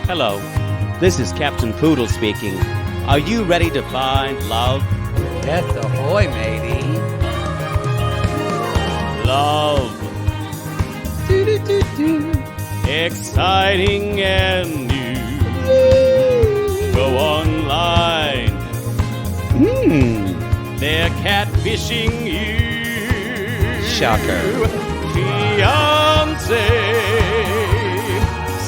Hello, this is Captain Poodle speaking. Are you ready to find love? Yes, ahoy, matey. Love. Exciting and new. Go online. They're catfishing you. Shocker. Fiancé.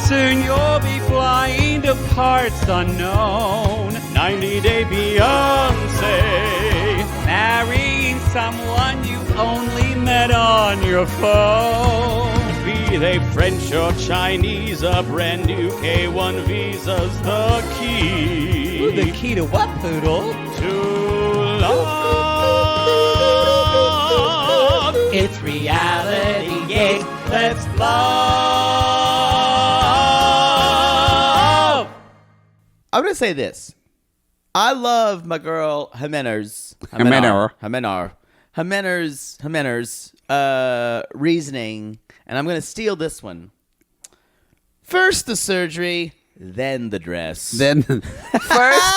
Soon you'll be flying to parts unknown. 90-day Beyonce. Marrying someone you only met on your phone. Be they French or Chinese, a brand new K1 visa's the key. Ooh, the key to what, Poodle? To love. It's reality, yes, let's love. I'm going to say this. I love my girl Ximena's reasoning, and I'm going to steal this one. First the surgery, then the dress. Then first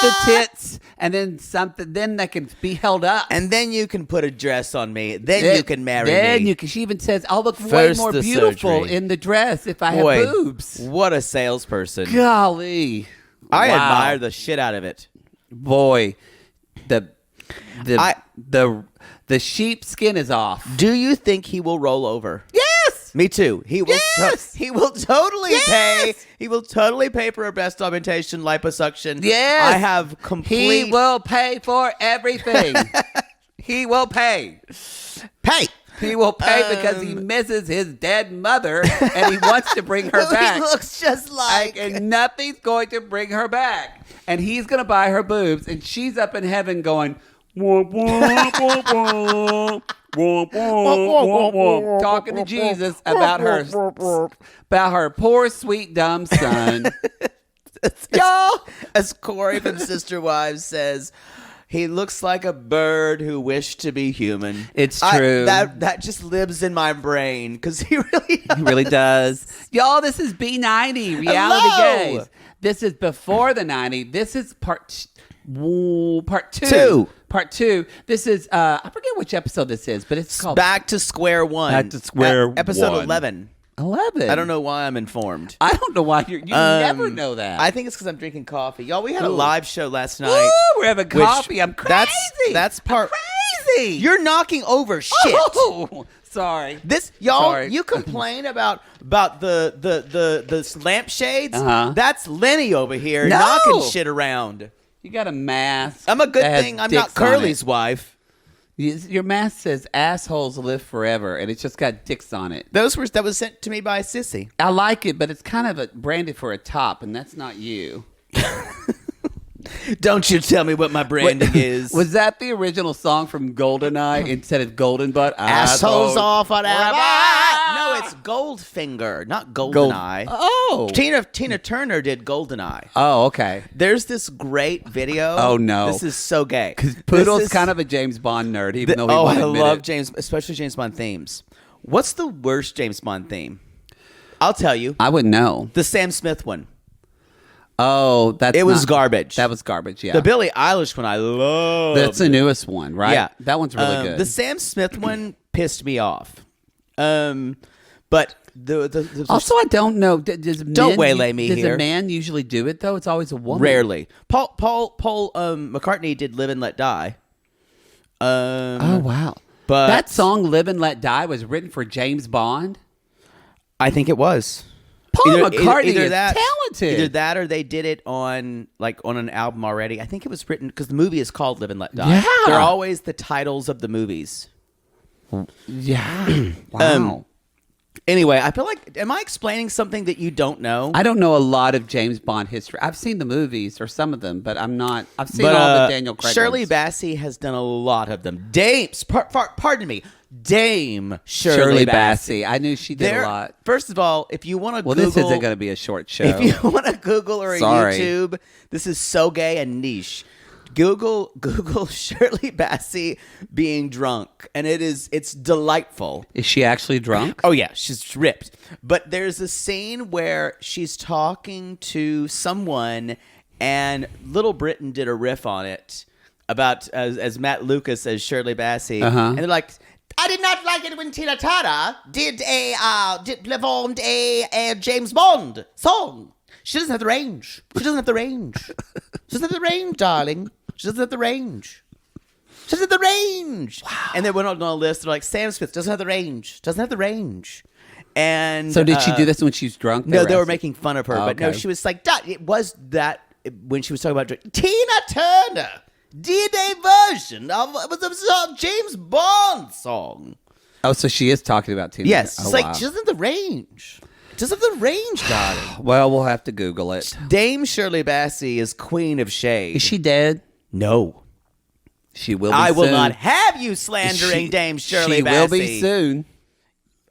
the tits, and then something. Then they can be held up, And then you can put a dress on me. Then you can marry then me. you can. She even says, "I'll look way First more the beautiful surgery. in the dress if I Boy, have boobs." what a salesperson. Golly, I wow. admire the shit out of it. Boy, the sheepskin is off. Do you think he will roll over? Yes, Me too. He will. Yes! He will totally Yes! pay. He will totally pay for a breast augmentation, liposuction. Yes, I have complete. He will pay for everything. He will pay. pay. He will pay because he misses his dead mother and he wants to bring her back. He looks just like. And nothing's going to bring her back. And he's going to buy her boobs, and she's up in heaven going, womp, womp, womp, womp, womp, womp, womp, talking to Jesus about her poor, sweet, dumb son. Y'all, as Corey from Sister Wives says, he looks like a bird who wished to be human. It's true. That just lives in my brain because he really does. He really does. Y'all, this is B90, Reality Hello. Gaze. This is before the 90. This is part two. Part two. This is, I forget which episode this is, but it's called Back to Square One. Back to Square Episode One. 11. 11. I don't know why I'm informed. I don't know why you never know that. I think it's because I'm drinking coffee. Y'all, we had a Ooh. live show last night. Ooh, we're having which- coffee. I'm crazy. That's part. Crazy. You're knocking over shit. Oh, sorry. This y'all, Sorry. you complain about the lampshades. Uh-huh. That's Lenny over here No. knocking shit around. You got a mask. I'm a good that has thing I'm not dicks on Curly's it. wife. Your mask says "assholes live forever," and it's just got dicks on it. That was sent to me by Sissy. I like it, but it's kind of branded for a top, and that's not you. Don't you tell me what my branding is. Was that the original song from GoldenEye instead of Golden Butt? Assholes off on Forever. No, it's Goldfinger, not Goldeneye. Oh. Tina Turner did Goldeneye. Oh, okay. There's this great video. Oh, no. This is so gay. Because Poodle's kind of a James Bond nerd, even though he I won't admit love it. especially James Bond themes. What's the worst James Bond theme? I'll tell you. I wouldn't know. The Sam Smith one. Oh, It was garbage. That was garbage, yeah. The Billie Eilish one I love. That's the newest one, right? Yeah. That one's really good. The Sam Smith one pissed me off. But the also, I don't know. Does Don't waylay me Does here. a man usually do it, though? It's always a woman. rarely. Paul McCartney did Live and Let Die. Oh, wow. But That song, Live and Let Die, was written for James Bond? I think it was. Paul McCartney is that, talented. Either that or they did it on an album already. I think it was written because the movie is called Live and Let Die. Yeah. They're always the titles of the movies. Yeah. Wow. Anyway, I feel like, am I explaining something that you don't know? I don't know a lot of James Bond history. I've seen the movies or some of them, but I'm not. I've seen all the Daniel Craig Shirley ones. Bassey has done a lot of them. Pardon me, Dame Shirley Bassey. I knew she did a lot. First of all, if you want to Well, Google, this isn't going to be a short show. if you want to Google or Sorry. YouTube, this is so gay and niche. Google Shirley Bassey being drunk, and it's delightful. Is she actually drunk? Oh yeah, she's ripped. But there's a scene where she's talking to someone, and Little Britain did a riff on it about as Matt Lucas as Shirley Bassey, and they're like, I did not like it when Tina Turner performed a James Bond song. She doesn't have the range. She doesn't have the range. She doesn't have the range, darling. She doesn't have the range. She doesn't have the range. Wow. And they went on a list. They're like, Sam Smith doesn't have the range. Doesn't have the range. And so did she do this when she was drunk? No, they were making fun of her. But no, she was like, it was that when she was talking about Tina Turner did a version of a James Bond song. Oh, so she is talking about Tina. Yes. Oh, it's like, she doesn't have the range. Doesn't have the range, darling. Well, we'll have to Google it. Dame Shirley Bassey is queen of shade. Is she dead? No. She will be I will soon. not have you slandering Dame Shirley Bassey. She will be soon.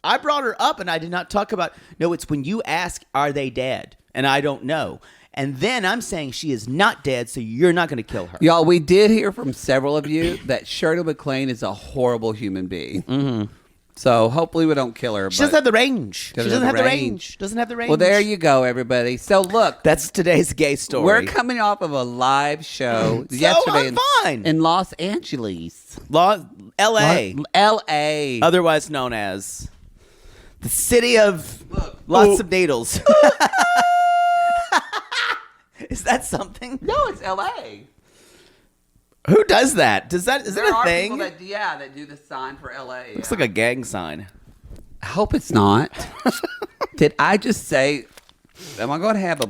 I brought her up and I did not talk about... No, it's when you ask, are they dead? And I don't know. And then I'm saying she is not dead, so you're not going to kill her. Y'all, we did hear from several of you that Shirley MacLaine is a horrible human being. Mm-hmm. So hopefully we don't kill her. She doesn't have the range. She doesn't have the range. Doesn't have the range. Well, there you go, everybe. So look. That's today's gay story. We're coming off of a live show yesterday in Los Angeles. L.A. L.A. Otherwise known as the city of lots of needles. Is that something? No, it's L.A. Who does that? Is that a thing? People that do the sign for L.A. Looks like a gang sign. I hope it's not. Did I just say? Am I going to have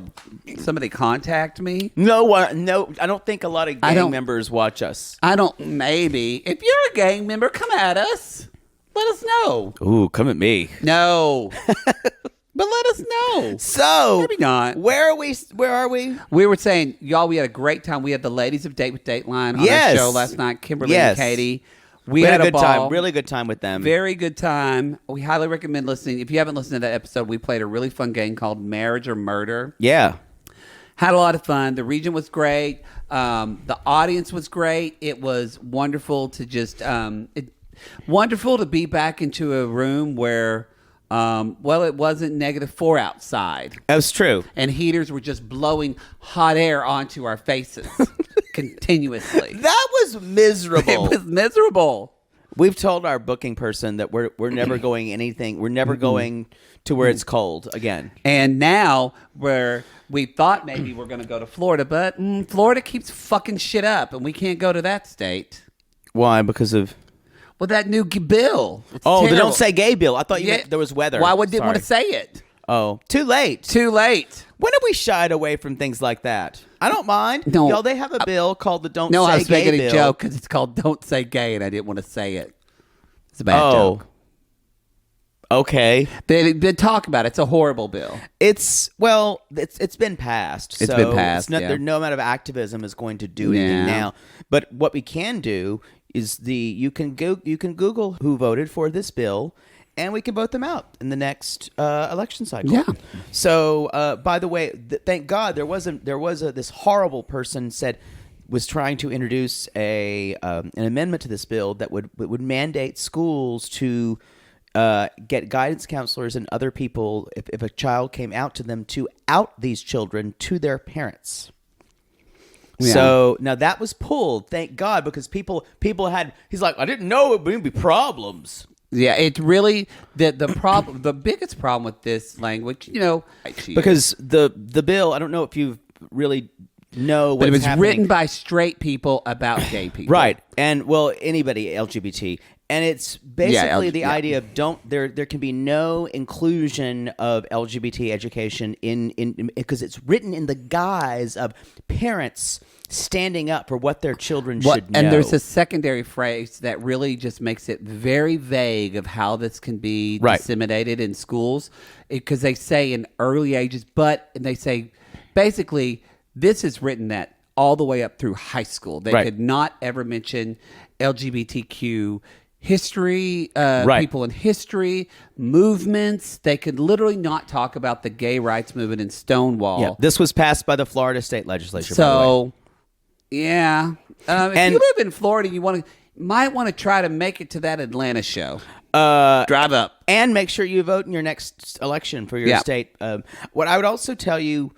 somebody contact me? No, I don't think a lot of gang members watch us. I don't. Maybe if you're a gang member, come at us. Let us know. Ooh, come at me. No. But let us know. So, maybe not. Where are we? We were saying, y'all, we had a great time. We had the ladies of Date with Dateline on our show last night, Kimberly and Katie. We had a good ball. Time, really good time with them. Very good time. We highly recommend listening. If you haven't listened to that episode, we played a really fun game called Marriage or Murder. Yeah. Had a lot of fun. The region was great. The audience was great. It was wonderful to just, wonderful to be back into a room where... it wasn't -4 outside. That's true. And heaters were just blowing hot air onto our faces continuously. That was miserable. It was miserable. We've told our booking person that we're never going anything. We're never going to where it's cold again. And now we thought maybe we're going to go to Florida, but Florida keeps fucking shit up, and we can't go to that state. Why? Because of... Well, that new bill. It's they terrible. don't say gay bill. I thought you meant there was weather. Why didn't want to say it? Oh, too late. Too late. When have we shied away from things like that? I don't mind. No. Y'all, they have a bill called the Don't Say Gay bill. No, I was making a joke because it's called Don't Say Gay, and I didn't want to say it. It's a bad joke. Okay. They did talk about it. It's a horrible bill. It's been passed. It's been passed. There's no amount of activism is going to do anything now. But what we can do is you can Google who voted for this bill, and we can vote them out in the next election cycle. Yeah. So, by the way, thank God there was this horrible person was trying to introduce an amendment to this bill that would mandate schools to get guidance counselors and other people if a child came out to them to out these children to their parents. Yeah. So now that was pulled, thank God, because people had. He's like, I didn't know it would be problems. Yeah, it's really the problem. The biggest problem with this language, because the bill. I don't know if you really know, but it was happening. Written by straight people about gay people, right? And anybody LGBT. And it's basically the idea of there can be no inclusion of LGBT education in because it's written in the guise of parents standing up for what their children should know. And there's a secondary phrase that really just makes it very vague of how this can be disseminated in schools, because they say in early ages, and they say basically this is written that all the way up through high school. They could not ever mention LGBTQ history, people in history, movements. They could literally not talk about the gay rights movement in Stonewall. Yeah, this was passed by the Florida State Legislature. So, Yeah. If you live in Florida, you might want to try to make it to that Atlanta show. Drive up. And make sure you vote in your next election for your state. What I would also tell you,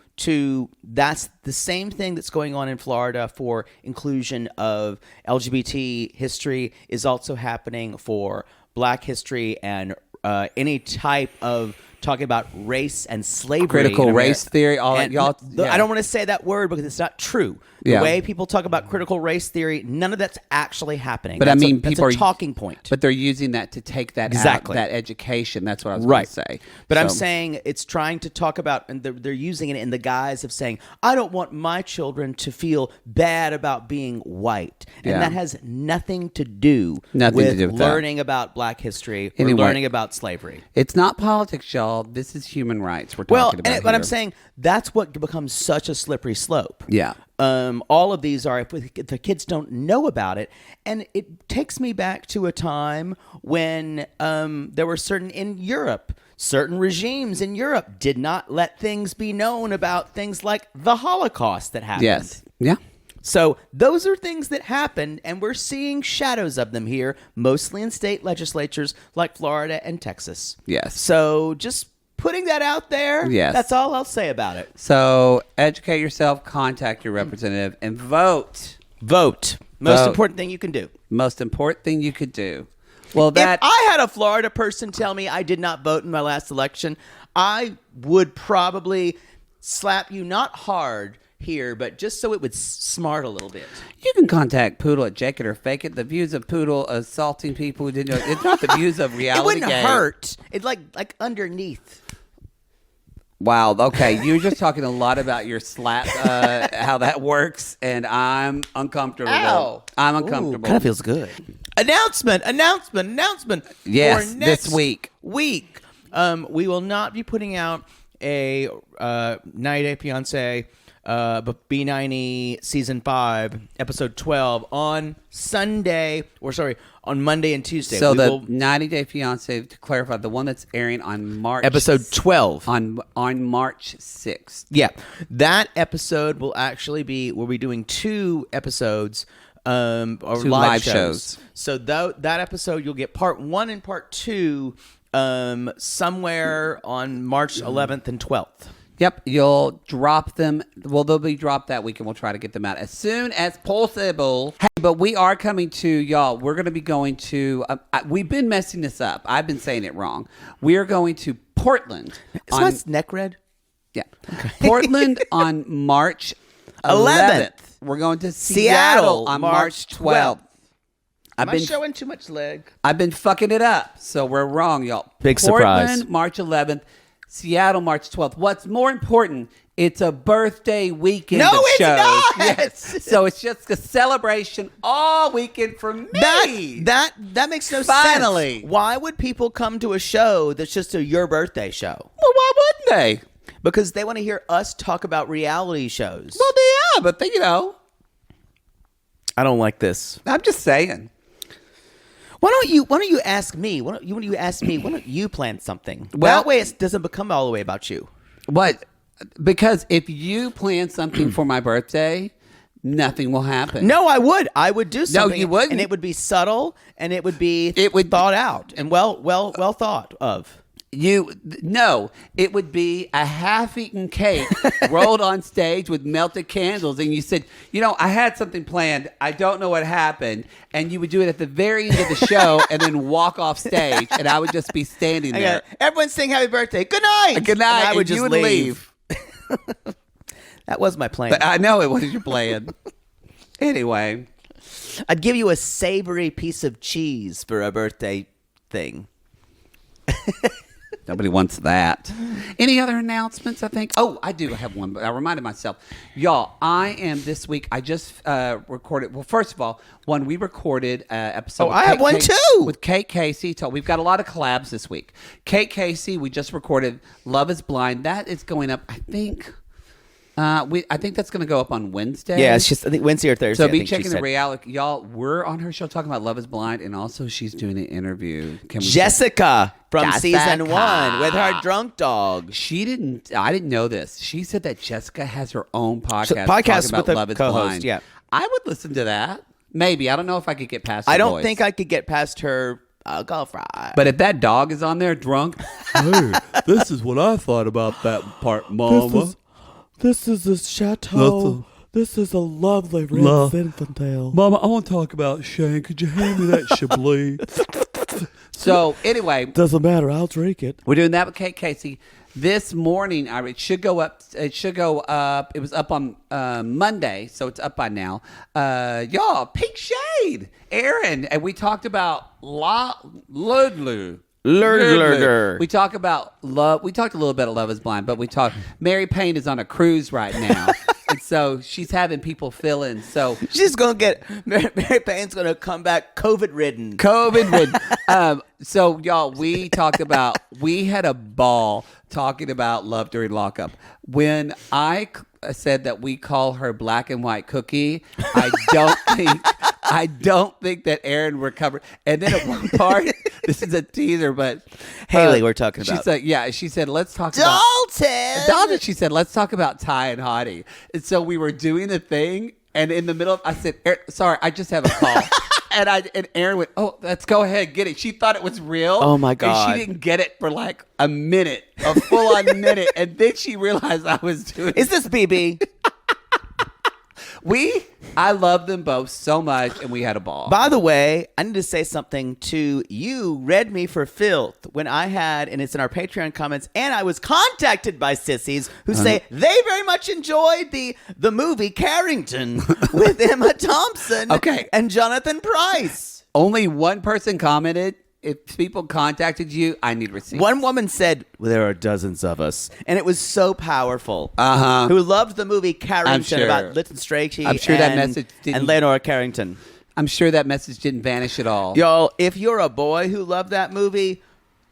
that's the same thing that's going on in Florida for inclusion of LGBT history is also happening for Black history and any type of talking about race and slavery. Critical race theory. All and y'all. I don't want to say that word because it's not true. The way people talk about critical race theory, none of that's actually happening. But that's I mean, that's people a talking point. But they're using that to take that out, that education. That's what I was going to say. But I'm saying it's trying to talk about, and they're using it in the guise of saying, I don't want my children to feel bad about being white. And that has nothing to do with learning about Black history or learning about slavery. It's not politics, y'all. This is human rights we're talking about. But I'm saying that's what becomes such a slippery slope. Yeah. All of these are if the kids don't know about it, and it takes me back to a time when there were certain regimes in Europe did not let things be known about things like the Holocaust that happened. Yes. Yeah. So those are things that happened, and we're seeing shadows of them here, mostly in state legislatures like Florida and Texas. Yes. So just putting that out there. Yes. That's all I'll say about it. So educate yourself, contact your representative, and vote. Vote. Most important thing you can do. Most important thing you could do. Well, if I had a Florida person tell me I did not vote in my last election, I would probably slap you not hard here, but just so it would smart a little bit. You can contact Poodle at Jake It or Fake It. The views of Poodle assaulting people who didn't know. It's not the views of reality. It wouldn't hurt. It's like underneath. Wow. Okay. You were just talking a lot about your slap, how that works, and I'm uncomfortable. Ow. I'm uncomfortable. Kind of feels good. Announcement. Yes, for this week. We will not be putting out a 90 Day Fiancé but B90 Season 5, Episode 12 on Monday and Tuesday. So the 90 Day Fiancé, to clarify, the one that's airing on March... Episode 12. On March 6th. Yeah. That episode will actually be... We'll be doing 2 episodes of two live shows. So that episode, you'll get part 1 and part 2 somewhere on March 11th and 12th. Yep, you'll drop them. Well, they'll be dropped that week, and we'll try to get them out as soon as possible. Hey, but we are coming to, y'all, we're going to be going to, we've been messing this up. I've been saying it wrong. We are going to Portland. So that's neck red? Yeah. Okay. Portland on March 11th. We're going to Seattle on March 12th. Am I showing too much leg? I've been fucking it up, so we're wrong, y'all. Big Portland, surprise. March 11th. Seattle, March 12th. What's more important, it's a birthday weekend of shows. Not. Yes. So it's just a celebration all weekend for me. That makes no sense. Finally. Why would people come to a show that's just your birthday show? Well, why wouldn't they? Because they want to hear us talk about reality shows. Well, yeah, but they, I don't like this. I'm just saying. Why don't you ask me? Why don't you plan something? Well, that way it doesn't become all the way about you. What? Because if you plan something for my birthday, nothing will happen. No, I would. I would do something. No, you wouldn't. And it would be subtle, and it would thought out and well thought of. No, it would be a half-eaten cake rolled on stage with melted candles, and you said, I had something planned. I don't know what happened, and you would do it at the very end of the show, and then walk off stage, and I would just be standing there. Everyone sing happy birthday. Good night. Good night. And I would just leave. That was my plan. But I know it was your plan. Anyway, I'd give you a savory piece of cheese for a birthday thing. Nobody wants that. Any other announcements, I think? Oh, I do have one, but I reminded myself. Y'all, I am this week, I just recorded, well, first of all, we recorded episode. Oh, I have one too. With Kate Casey. We've got a lot of collabs this week. Kate Casey, we just recorded Love is Blind. That is going up, I think. I think that's going to go up on Wednesday. Yeah, it's just I think Wednesday or Thursday. So be checking the reality, y'all. We're on her show talking about Love Is Blind, and also she's doing an interview. Jessica from season 1 with her drunk dog. I didn't know this. She said that Jessica has her own podcast, podcast about with Love a Is co-host. Blind. Yeah, I would listen to that. Maybe. I don't know if I could get past her I don't voice. think I could get past her. I'll go fry. But if that dog is on there drunk, Hey, this is what I thought about that part, Mama. This is a chateau. This is a lovely red Zinfandel. Mama, I want to talk about Shane. Could you hand me that Chablis? so anyway, Doesn't matter. I'll drink it. we're doing that with Kate Casey. This morning, it should go up. It was up on Monday, so it's up by now. Y'all, Pink Shade, Aaron, and we talked about Ludlu. Lurger. We talk about love. We talked a little bit of Love Is Blind, but we talked. Mary Payne is on a cruise right now, and so she's having people fill in. So She's gonna get Mary Payne's gonna come back COVID ridden. COVID would. So y'all, we talked about. We had a ball talking about love during lockup. When I said that we call her Black and White Cookie, I don't think that Aaron recovered. And then at one part, this is a teaser, but Haley, we're talking She about. said, yeah. She said, let's talk about Dalton. She said, let's talk about Ty and Hottie. And so we were doing the thing, and in the middle of, I said, sorry, I just have a call. And Aaron went, oh, let's go ahead, get it. She thought it was real. Oh, my God. And she didn't get it for like a minute, a full on minute. And then she realized I was doing it. Is this BB? I love them both so much, and we had a ball. By the way, I need to say something to you. Read me for filth when I had, and it's in our Patreon comments, and I was contacted by sissies who say they very much enjoyed the movie Carrington with Emma Thompson and Jonathan Pryce. Only one person commented. If people contacted you, I need receipts. One woman said, well, there are dozens of us. And it was so powerful. Uh-huh. Who loved the movie Carrington sure. about Lytton Strachey I'm sure that message didn't- and Leonora Carrington. I'm sure that message didn't vanish at all. Y'all, if you're a boy who loved that movie,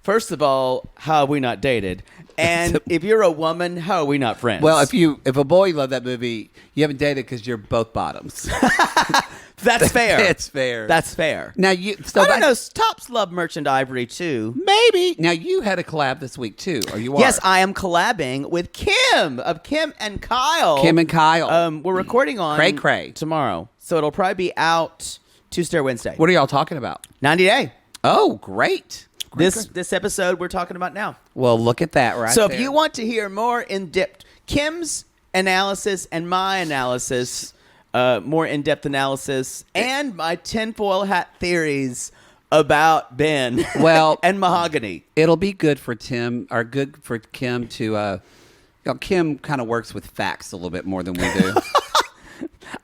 first of all, how are we not dated? And if you're a woman, how are we not friends? Well, if a boy loved that movie, you haven't dated because you're both bottoms. That's fair. That's fair. That's fair. Now I don't know. Tops love Merchant Ivory too. Maybe. Now you had a collab this week too, or you are? Yes, I am collabing with Kim of Kim and Kyle. Kim and Kyle. We're recording on Cray Cray tomorrow, so it'll probably be out Tuesday or Wednesday. What are y'all talking about? 90 Day. Oh, great. This episode we're talking about now. Well, look at that right So there. if you want to hear more in-depth Kim's analysis and my analysis, more in-depth analysis, and my tinfoil hat theories about Ben and mahogany. It'll be good for Kim to Kim kind of works with facts a little bit more than we do.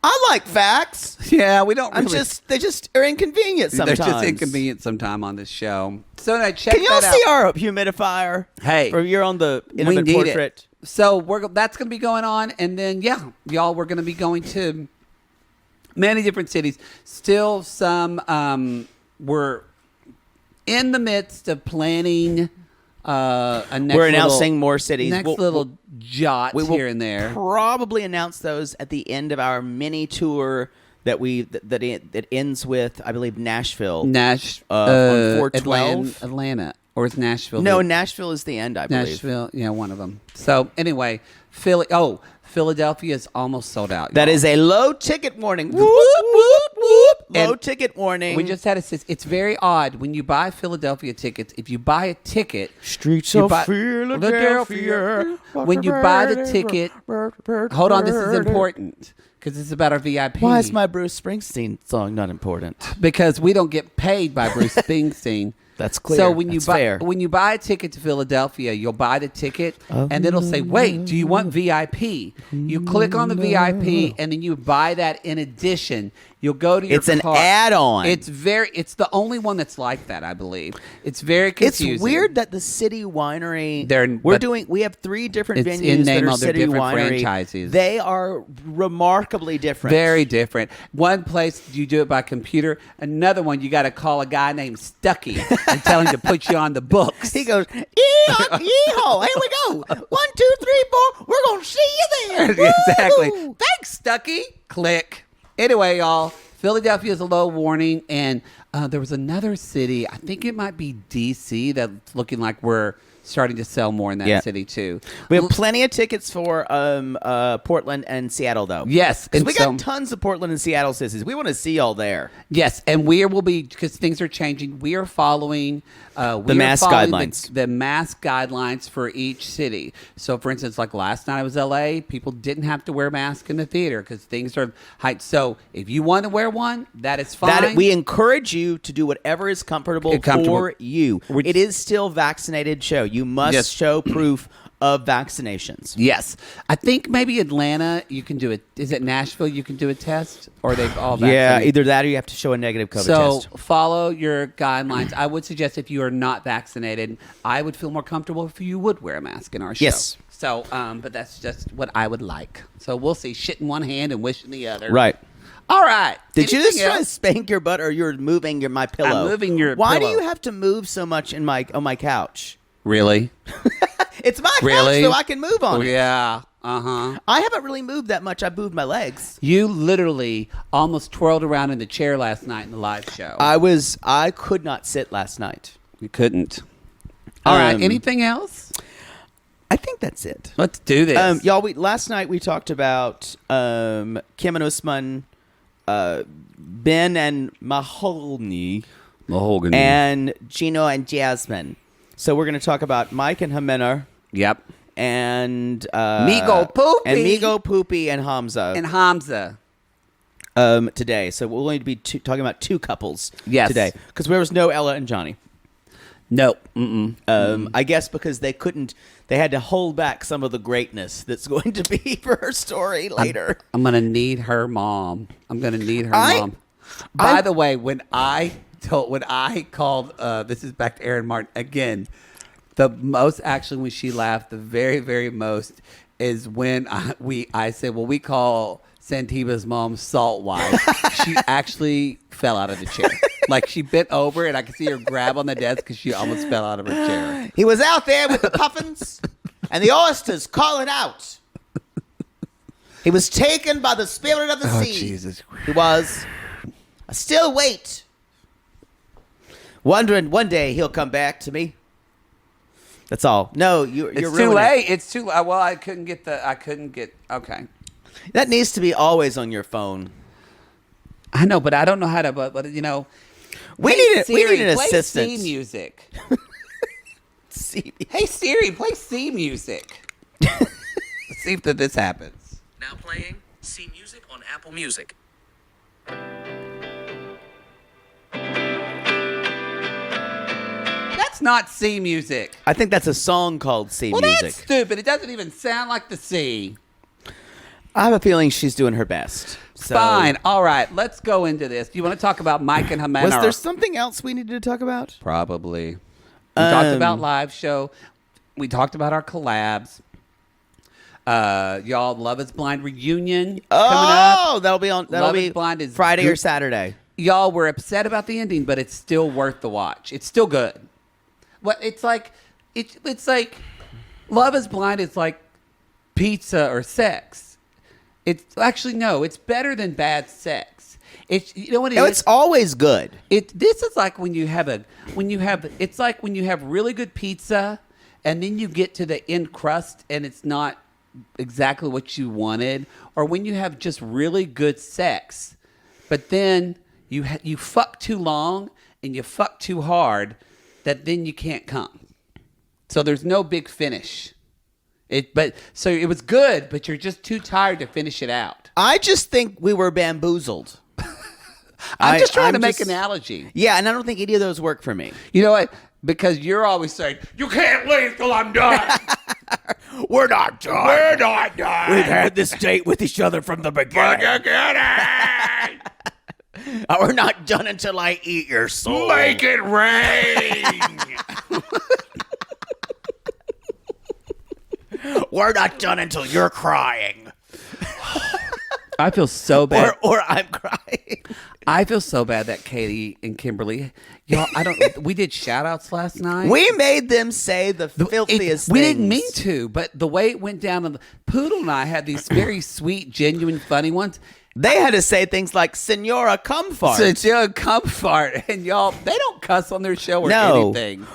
I like facts. Yeah, we don't really. They just are inconvenient sometimes. They're just inconvenient sometime on this show. So now check Can y'all that see out. our humidifier? Hey. Or you're on the We intimate need portrait. it. So that's going to be going on. And then, y'all, we're going to be going to many different cities. Still some, we're in the midst of planning a next We're announcing more cities. Next little jot we will here and there. Probably announce those at the end of our mini tour that ends with, I believe, Nashville. On 4/12. Atlanta. Or is Nashville? No, Nashville is the end, I believe. Nashville, yeah, one of them. So anyway, Philadelphia is almost sold out. That y'all. is a low ticket warning. Whoop, whoop, whoop. Low ticket warning. We just had it's very odd when you buy Philadelphia tickets. If you buy a ticket, Streets you of buy- Philadelphia. when you buy the ticket, hold on, this is important because it's about our VIP. Why is my Bruce Springsteen song not important? Because we don't get paid by Bruce Springsteen. That's clear. So when That's you buy fair. when you buy a ticket to Philadelphia, you'll buy the ticket, and it'll say, "Wait, do you want VIP?" You click on the VIP, and then you buy that in addition. You'll go to your It's an car. add-on. It's the only one that's like that, I believe. It's very confusing. It's weird that the City Winery. But We have 3 different it's venues in that name are of their City different Winery. franchises. They are remarkably different. Very different. One place you do it by computer. Another one you got to call a guy named Stucky and tell him to put you on the books. He goes, yee-haw, here we go. 1, 2, 3, 4. We're gonna see you there. Exactly. Woo! Thanks, Stucky. Click. Anyway, y'all, Philadelphia is a low warning, and there was another city. I think it might be D.C. that's looking like we're starting to sell more in that city too. We have plenty of tickets for Portland and Seattle, though. Yes, because and we got tons of Portland and Seattle sissies. We want to see y'all there. Yes, and we will be, because things are changing. We are following the mask guidelines. The mask guidelines for each city. So, for instance, like last night I was LA, people didn't have to wear masks in the theater because things are height. So, if you want to wear one, that is fine. We encourage you to do whatever is comfortable for you. It is still vaccinated show. You must show proof of vaccinations. Yes. I think maybe Atlanta, you can do it. Is it Nashville, you can do a test? Or they've all vaccinated? Yeah, either that or you have to show a negative COVID test. So follow your guidelines. I would suggest if you are not vaccinated, I would feel more comfortable if you would wear a mask in our show. Yes. So, but that's just what I would like. So we'll see. Shit in one hand and wish in the other. Right. All right. Did you just try to spank your butt, or you're moving my pillow? I'm moving your Why pillow. do you have to move so much on my couch? Really? It's my Really? couch, so I can move on it. Yeah. Uh-huh. I haven't really moved that much. I moved my legs. You literally almost twirled around in the chair last night in the live show. I could not sit last night. You couldn't. All right. Anything else? I think that's it. Let's do this. Y'all, last night we talked about Kim and Usman, Ben and Mahogany, and Gino and Jasmine. So we're going to talk about Mike and Ximena. Yep. And Migo Poopy and Hamza. And Hamza. Today. So we'll only be talking about two couples today. Because there was no Ella and Johnny. No. I guess because they had to hold back some of the greatness that's going to be for her story later. I'm going to need her mom. Mom. By the way, when I called, this is back to Aaron Martin again. The most, actually, when she laughed, the very, very most is when I said, well, we call Santiba's mom Salt Wife. She actually fell out of the chair. Like, she bent over, and I could see her grab on the desk because she almost fell out of her chair. He was out there with the puffins and the oysters calling out. He was taken by the spirit of the sea. Jesus. He was. I still wait, wondering one day he'll come back to me. That's all. No, you're too late. It's too late. Well, I couldn't get. Okay. That needs to be always on your phone. I know, but I don't know how to. But you know, we need an assistant. Play C music. C. Hey Siri, play C music. Let's see if this happens. Now playing C music on Apple Music. That's not C music. I think that's a song called C Well, music. that's stupid. It doesn't even sound like the C. I have a feeling she's doing her best. So. Fine. All right. Let's go into this. Do you want to talk about Mike and Ximena? Was there something else we needed to talk about? Probably. We talked about live show. We talked about our collabs. Y'all, Love Is Blind reunion coming up. That'll be on. That'll be Blind is Friday good. or Saturday. Y'all were upset about the ending, but it's still worth the watch. It's still good. It's like Love Is Blind is like pizza or sex. It's actually no. It's better than bad sex. It's you know what it is? It's always good. This is like it's like when you have really good pizza and then you get to the end crust and it's not exactly what you wanted, or when you have just really good sex, but then you fuck too long and you fuck too hard that then you can't come. So there's no big finish. So it was good, but you're just too tired to finish it out. I just think we were bamboozled. I'm just trying to make an analogy. Yeah, and I don't think any of those work for me. You know what? Because you're always saying, you can't leave till I'm done. We're not done. We're not done. We've had this date with each other from the beginning. We're not done until I eat your soul. Make it rain. We're not done until you're crying. I feel so bad. Or I'm crying. I feel so bad that Katie and Kimberly, y'all, we did shout outs last night. We made them say the filthiest things. We didn't mean to, but the way it went down, Poodle and I had these very sweet, genuine, funny ones. They had to say things like "Senora, come fart." Since you come fart, and y'all, they don't cuss on their show or No, anything.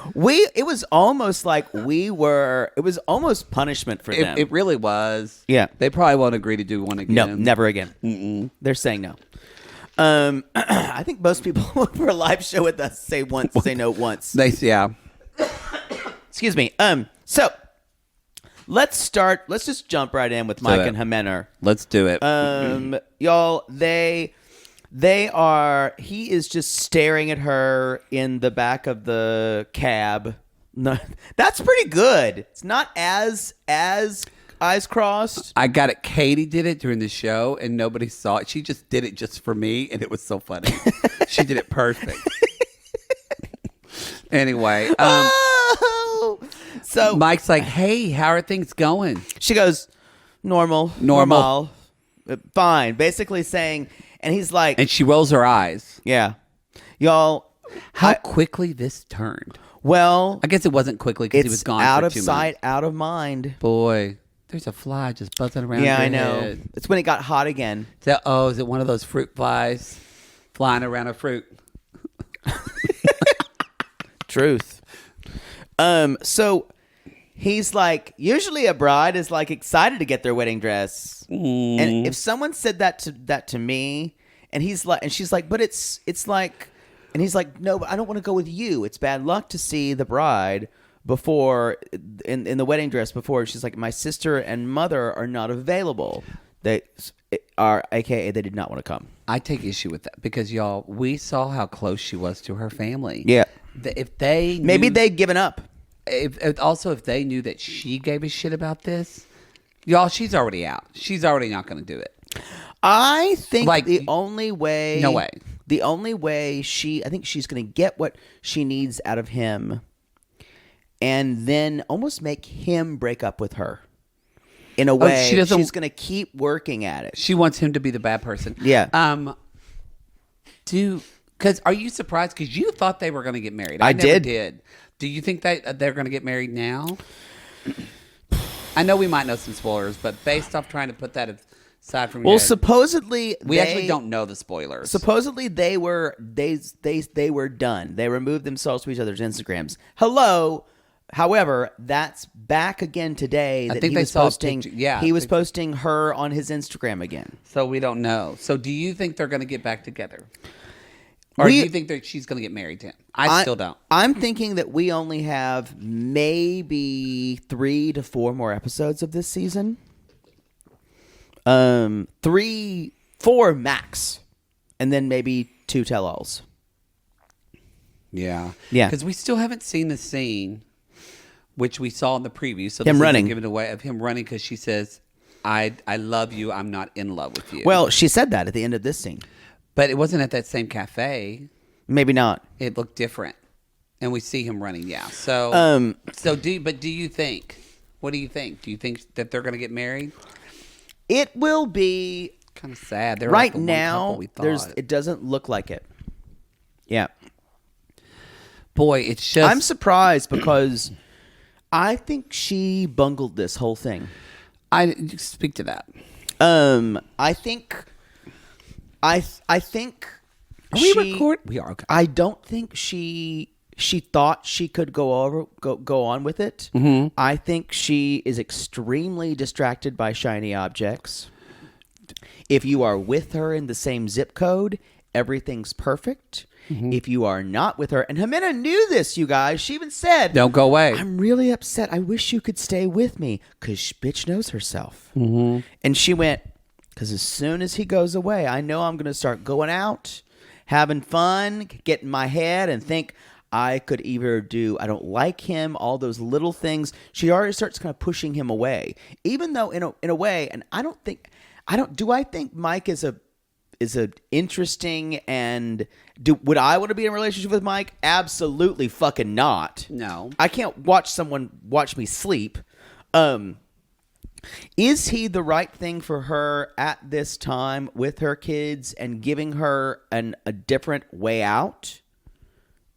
it was almost like it was almost punishment for them. It really was. Yeah. They probably won't agree to do one again. No, never again. They're saying no. I think most people for a live show with us say no once. Yeah. Excuse me. So let's just jump right in with Mike and Ximena. Let's do it. Y'all, he is just staring at her in the back of the cab. No, that's pretty good. It's not as eyes crossed. I got it. Katie did it during the show, and nobody saw it. She just did it just for me, and it was so funny. She did it perfect. Anyway, so Mike's like, "Hey, how are things going?" she goes, "Normal. Fine." Basically saying, and he's like, And she rolls her eyes. "Yeah, y'all." How quickly this turned. Well, I guess it wasn't quickly because he was it's gone out for of 2 sight, months. out of mind. Boy, there's a fly just buzzing around. Yeah, your I know. head. It's when it got hot again. Is it one of those fruit flies flying around a fruit? Truth. So he's like, usually a bride is like excited to get their wedding dress, and if someone said that to me, and he's like, and she's like, but it's like, and he's like, no, but I don't want to go with you. It's bad luck to see the bride before in the wedding dress before. She's like, my sister and mother are not available. They are, aka they did not want to come. I take issue with that because y'all, we saw how close she was to her family. Yeah. If they Maybe they'd given up. if they knew that she gave a shit about this, y'all, she's already out. She's already not going to do it. I think Like, the only way, no way. The only way I think she's going to get what she needs out of him, and then almost make him break up with her. In a way, she's going to keep working at it. She wants him to be the bad person. Yeah. Because are you surprised? Because you thought they were going to get married. I never did. did. Do you think that they're going to get married now? I know we might know some spoilers, but based off trying to put that aside from Well, supposedly we actually don't know the spoilers. Supposedly they were done. They removed themselves from each other's Instagrams. Hello. However, that's back again today. I That think he they was saw a posting. picture. Yeah, he was posting her on his Instagram again. So we don't know. So do you think they're going to get back together? Or do you think that she's going to get married to him? I still don't. I'm thinking that we only have maybe 3 to 4 more episodes of this season. 3, 4 max, and then maybe 2 tell-alls. Yeah. Yeah. Because we still haven't seen the scene, which we saw in the preview. So Him this running. isn't given away of him running because she says, I love you. I'm not in love with you. Well, she said that at the end of this scene. But it wasn't at that same cafe. Maybe not. It looked different. And we see him running, yeah. So, do you think, what do you think? Do you think that they're going to get married? It will be Kind of sad. They're right like the one now. couple we thought. It doesn't look like it. Yeah. Boy, it's just. I'm surprised because I think she bungled this whole thing. I speak to that. I think. I think. Are we record? We are. Okay. I don't think she thought she could go on with it. Mm-hmm. I think she is extremely distracted by shiny objects. If you are with her in the same zip code, everything's perfect. Mm-hmm. If you are not with her, and Ximena knew this, you guys. She even said, "Don't go away. I'm really upset. I wish you could stay with me because bitch knows herself." Mm-hmm. And she went, because as soon as he goes away, I know I'm going to start going out, having fun, get in my head and think I could either do, I don't like him, all those little things. She already starts kind of pushing him away, even though in a way, and I think Mike is a interesting, and would I want to be in a relationship with Mike? Absolutely fucking not. No. I can't watch someone watch me sleep. Is he the right thing for her at this time with her kids and giving her a different way out?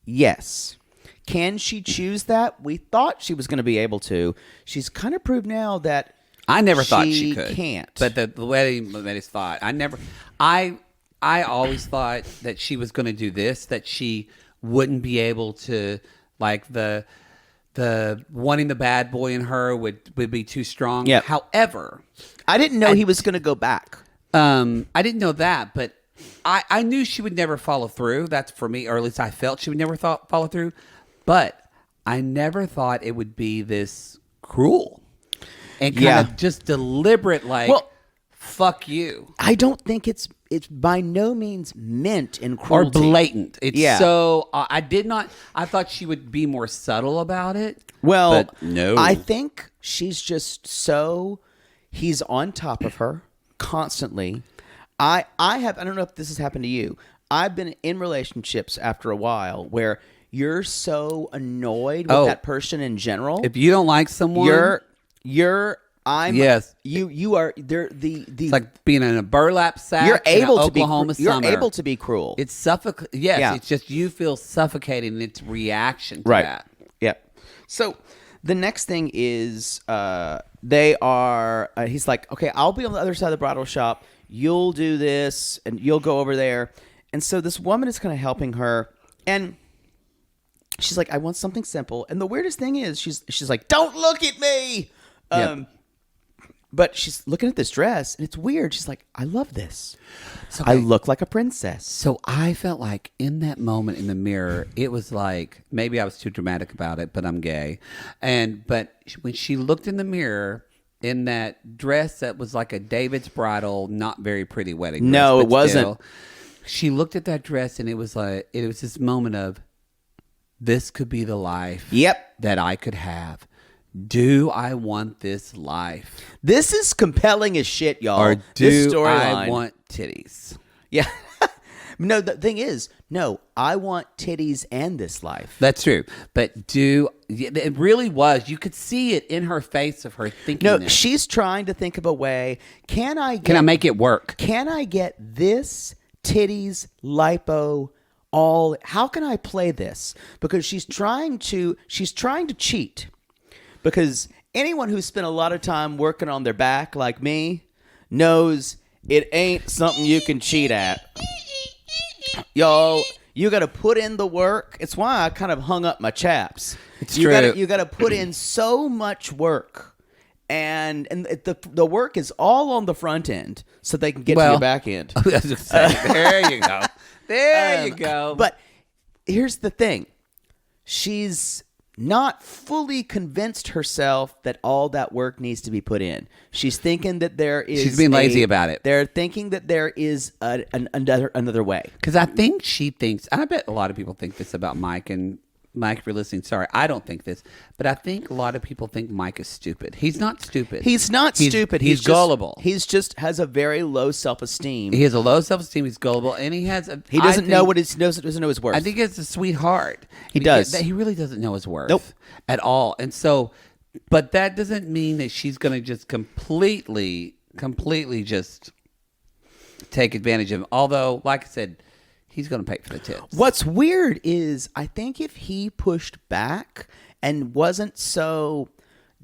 Yes. Can she choose that? We thought she was going to be able to. She's kind of proved now that I never thought she could. Can't. But the way they thought, I always thought that she was going to do this, that she wouldn't be able to, like the wanting the bad boy in her would be too strong. Yep. However, I didn't know he was going to go back. I didn't know that, but I knew she would never follow through. That's for me, or at least I felt she would never follow through. But I never thought it would be this cruel and kind of just deliberate, like, fuck you. I don't think it's by no means meant in Or cruelty. blatant. It's so I thought she would be more subtle about it. Well, but no. I think she's just he's on top of her constantly. I don't know if this has happened to you. I've been in relationships after a while where you're so annoyed with that person in general. If you don't like someone, you are it's like being in a burlap sack. You're able to Oklahoma be. You're summer. able to be cruel. It's suffocating. Yes, Yeah. it's just you feel suffocating in its reaction to Right. that. Yeah. So the next thing is they are. He's like, okay, I'll be on the other side of the bridal shop. You'll do this, and you'll go over there. And so this woman is kind of helping her, and she's like, I want something simple. And the weirdest thing is, she's like, don't look at me. But she's looking at this dress, and it's weird. She's like, I love this. I look like a princess. So I felt like in that moment in the mirror, it was like, maybe I was too dramatic about it, but I'm gay. But when she looked in the mirror in that dress that was like a David's bridal, not very pretty wedding dress. No, but it wasn't. still, she looked at that dress, and it was this moment of, this could be the life that I could have. Do I want this life? This is compelling as shit, y'all. Or this do I storyline. want titties? Yeah. No, the thing is, no, I want titties and this life. That's true. But it really was. You could see it in her face of her thinking No, that. she's trying to think of a way. Can I make it work? Can I get this, titties, lipo, all? How can I play this? Because she's trying to cheat. Because anyone who's spent a lot of time working on their back like me knows it ain't something you can cheat at. Y'all, you got to put in the work. It's why I kind of hung up my chaps. It's you true. You got to put in so much work. And the work is all on the front end so they can get to your back end. There you go. There you go. But here's the thing. She's not fully convinced herself that all that work needs to be put in. She's thinking that there is. She's being lazy about it. They're thinking that there is another way. Because I think she thinks, and I bet a lot of people think this about Mike, and Mike, if you're listening, sorry, I don't think this, but I think a lot of people think Mike is stupid. He's not stupid. He's not stupid. He's just gullible. He's just has a very low self-esteem. He has a low self-esteem. He's gullible, and he has a. He doesn't know what doesn't know his worth. I think it's a sweetheart. He does. He really doesn't know his worth. Nope. At all. And so, but that doesn't mean that she's going to just completely just take advantage of him. Although, like I said, he's going to pay for the tips. What's weird is I think if he pushed back and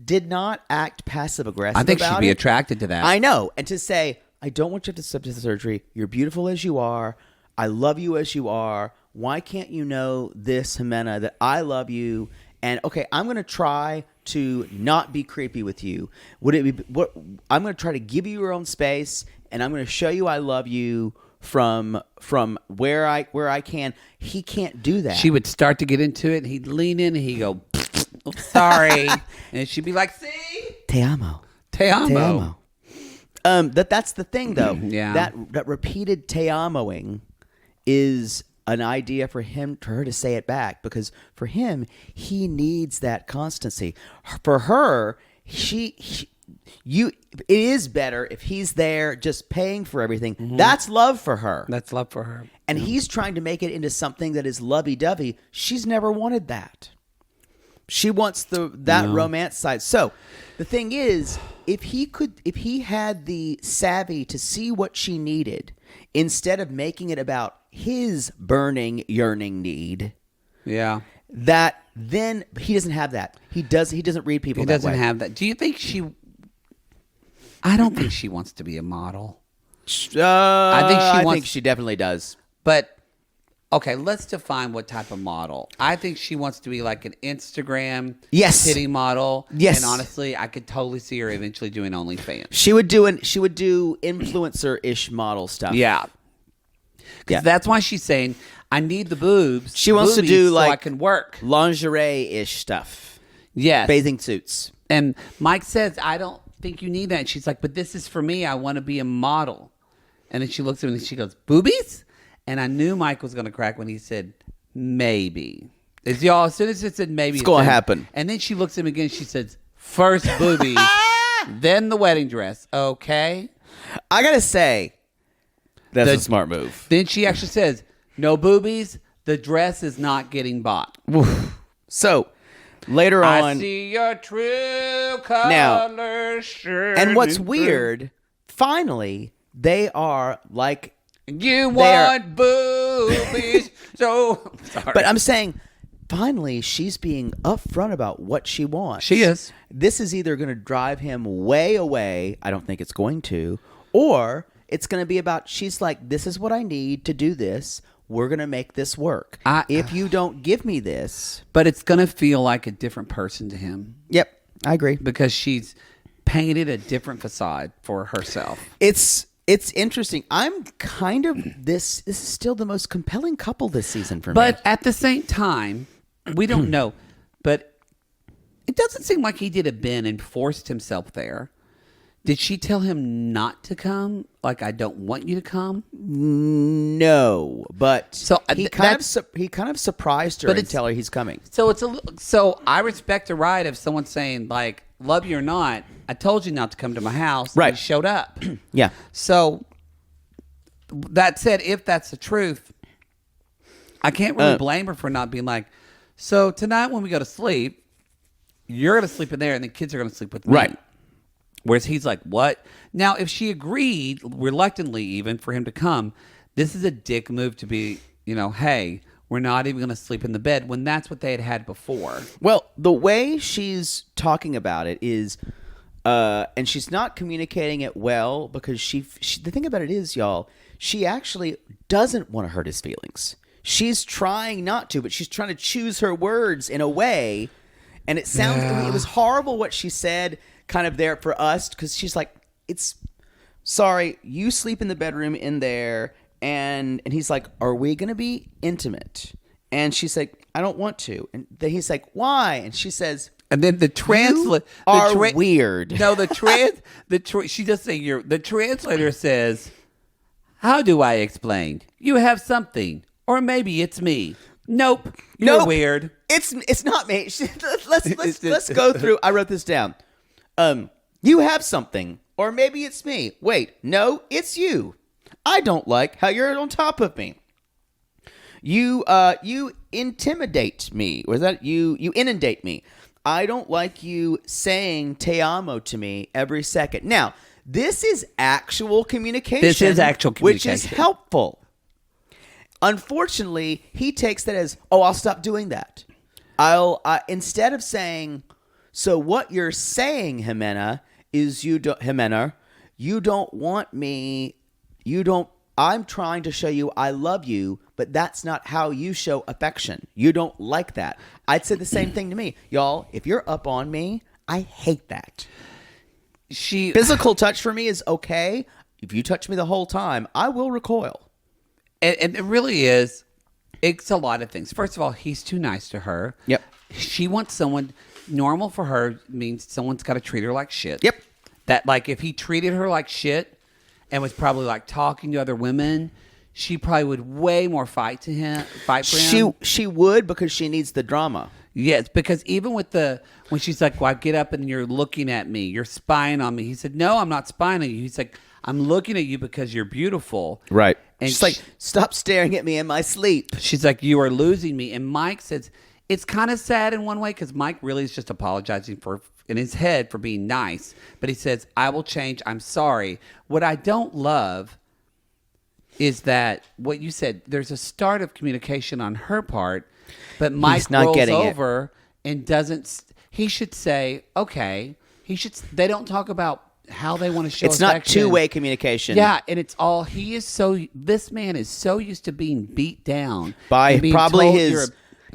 did not act passive aggressive, I think she'd about be it, attracted to that. I know. And to say, I don't want you to have to subject to surgery. You're beautiful as you are. I love you as you are. Why can't you know this, Ximena, that I love you? And okay, I'm going to try to not be creepy with you. Would it be? I'm going to try to give you your own space, and I'm going to show you I love you from where I can. He can't do that. She would start to get into it, and he'd lean in, and he'd go, oh, sorry. And she'd be like, see? Te amo. Te amo. Te amo. That's the thing, though. Yeah. That repeated te amoing is an idea for her to say it back, because for him, he needs that constancy. For her, it is better if he's there just paying for everything. Mm-hmm. That's love for her. That's love for her. And he's trying to make it into something that is lovey-dovey. She's never wanted that. She wants that romance side. So the thing is, if he had the savvy to see what she needed, instead of making it about his burning, yearning need, then he doesn't have that. He doesn't read people. He that doesn't way. have that. Do you think she I don't think she wants to be a model. I think she definitely does. But, okay, let's define what type of model. I think she wants to be like an Instagram titty model. Yes. And honestly, I could totally see her eventually doing OnlyFans. She would do influencer-ish model stuff. Yeah. Because that's why she's saying, I need the boobs. She wants to do so I can work. Lingerie-ish stuff. Yes. Bathing suits. And Mike says, I don't think you need that. And she's like, but this is for me. I want to be a model. And then she looks at him and she goes, boobies? And I knew Mike was going to crack when he said, maybe. As soon as it said maybe. It's going to happen. And then she looks at him again. She says, first boobies, then the wedding dress. Okay? I got to say, that's a smart move. Then she actually says, no boobies, the dress is not getting bought. So, later on. I see your true colors shining. And what's weird, finally, they are like. You want boobies. So, sorry. But I'm saying, finally, she's being upfront about what she wants. She is. This is either going to drive him way away. I don't think it's going to. Or it's going to be about, she's like, this is what I need to do this. We're going to make this work. If you don't give me this. But it's going to feel like a different person to him. Yep, I agree. Because she's painted a different facade for herself. It's interesting. I'm kind of this is still the most compelling couple this season for me. But at the same time, we don't know. But it doesn't seem like he did a bend and forced himself there. Did she tell him not to come? Like, I don't want you to come? No, but so he kind of surprised her and tell her he's coming. So so I respect the right of someone saying, like, love you or not, I told you not to come to my house. Right. And you showed up. Yeah. So that said, if that's the truth, I can't really blame her for not being like, so tonight when we go to sleep, you're going to sleep in there and the kids are going to sleep with me. Right. Whereas he's like, what? Now, if she agreed, reluctantly even, for him to come, this is a dick move to be, hey, we're not even going to sleep in the bed, when that's what they had before. Well, the way she's talking about it is, and she's not communicating it well, because she the thing about it is, y'all, she actually doesn't want to hurt his feelings. She's trying not to, but she's trying to choose her words in a way, and it sounds, it was horrible what she said, kind of there for us, because she's like, sorry, you sleep in the bedroom in there, and he's like, are we going to be intimate? And she's like, I don't want to. And then he's like, why? And she says, and then the translator are weird. No, she just saying the translator says, how do I explain? You have something, or maybe it's me. Nope, you're weird. It's not me. Let's go through. I wrote this down. You have something, or maybe it's me. Wait, no, it's you. I don't like how you're on top of me. You intimidate me. Was that you inundate me? I don't like you saying te amo to me every second. Now, this is actual communication. This is actual communication. Which is helpful. Unfortunately, he takes that as, I'll stop doing that. Instead of saying, so what you're saying, Ximena, is you don't want me, I'm trying to show you I love you, but that's not how you show affection. You don't like that. I'd say the same thing to me. Y'all, if you're up on me, I hate that. Physical touch for me is okay. If you touch me the whole time, I will recoil. And it really is, it's a lot of things. First of all, he's too nice to her. Yep. She wants someone, normal for her means someone's got to treat her like shit. Yep. That, like, if he treated her like shit and was probably like talking to other women, she probably would way more fight for him. She would, because she needs the drama. Yes, because even with when she's like, well, I get up and you're looking at me, you're spying on me. He said, no, I'm not spying on you. He's like, I'm looking at you because you're beautiful. Right. And she's like, stop staring at me in my sleep. She's like, you are losing me. And Mike says, it's kind of sad in one way, because Mike really is just apologizing in his head for being nice. But he says, I will change. I'm sorry. What I don't love is that what you said, there's a start of communication on her part, but Mike rolls over and doesn't. He should say, okay. They don't talk about how they want to show It's not affection. two-way communication. Yeah, and it's all this man is so used to being beat down By and being probably told his you're a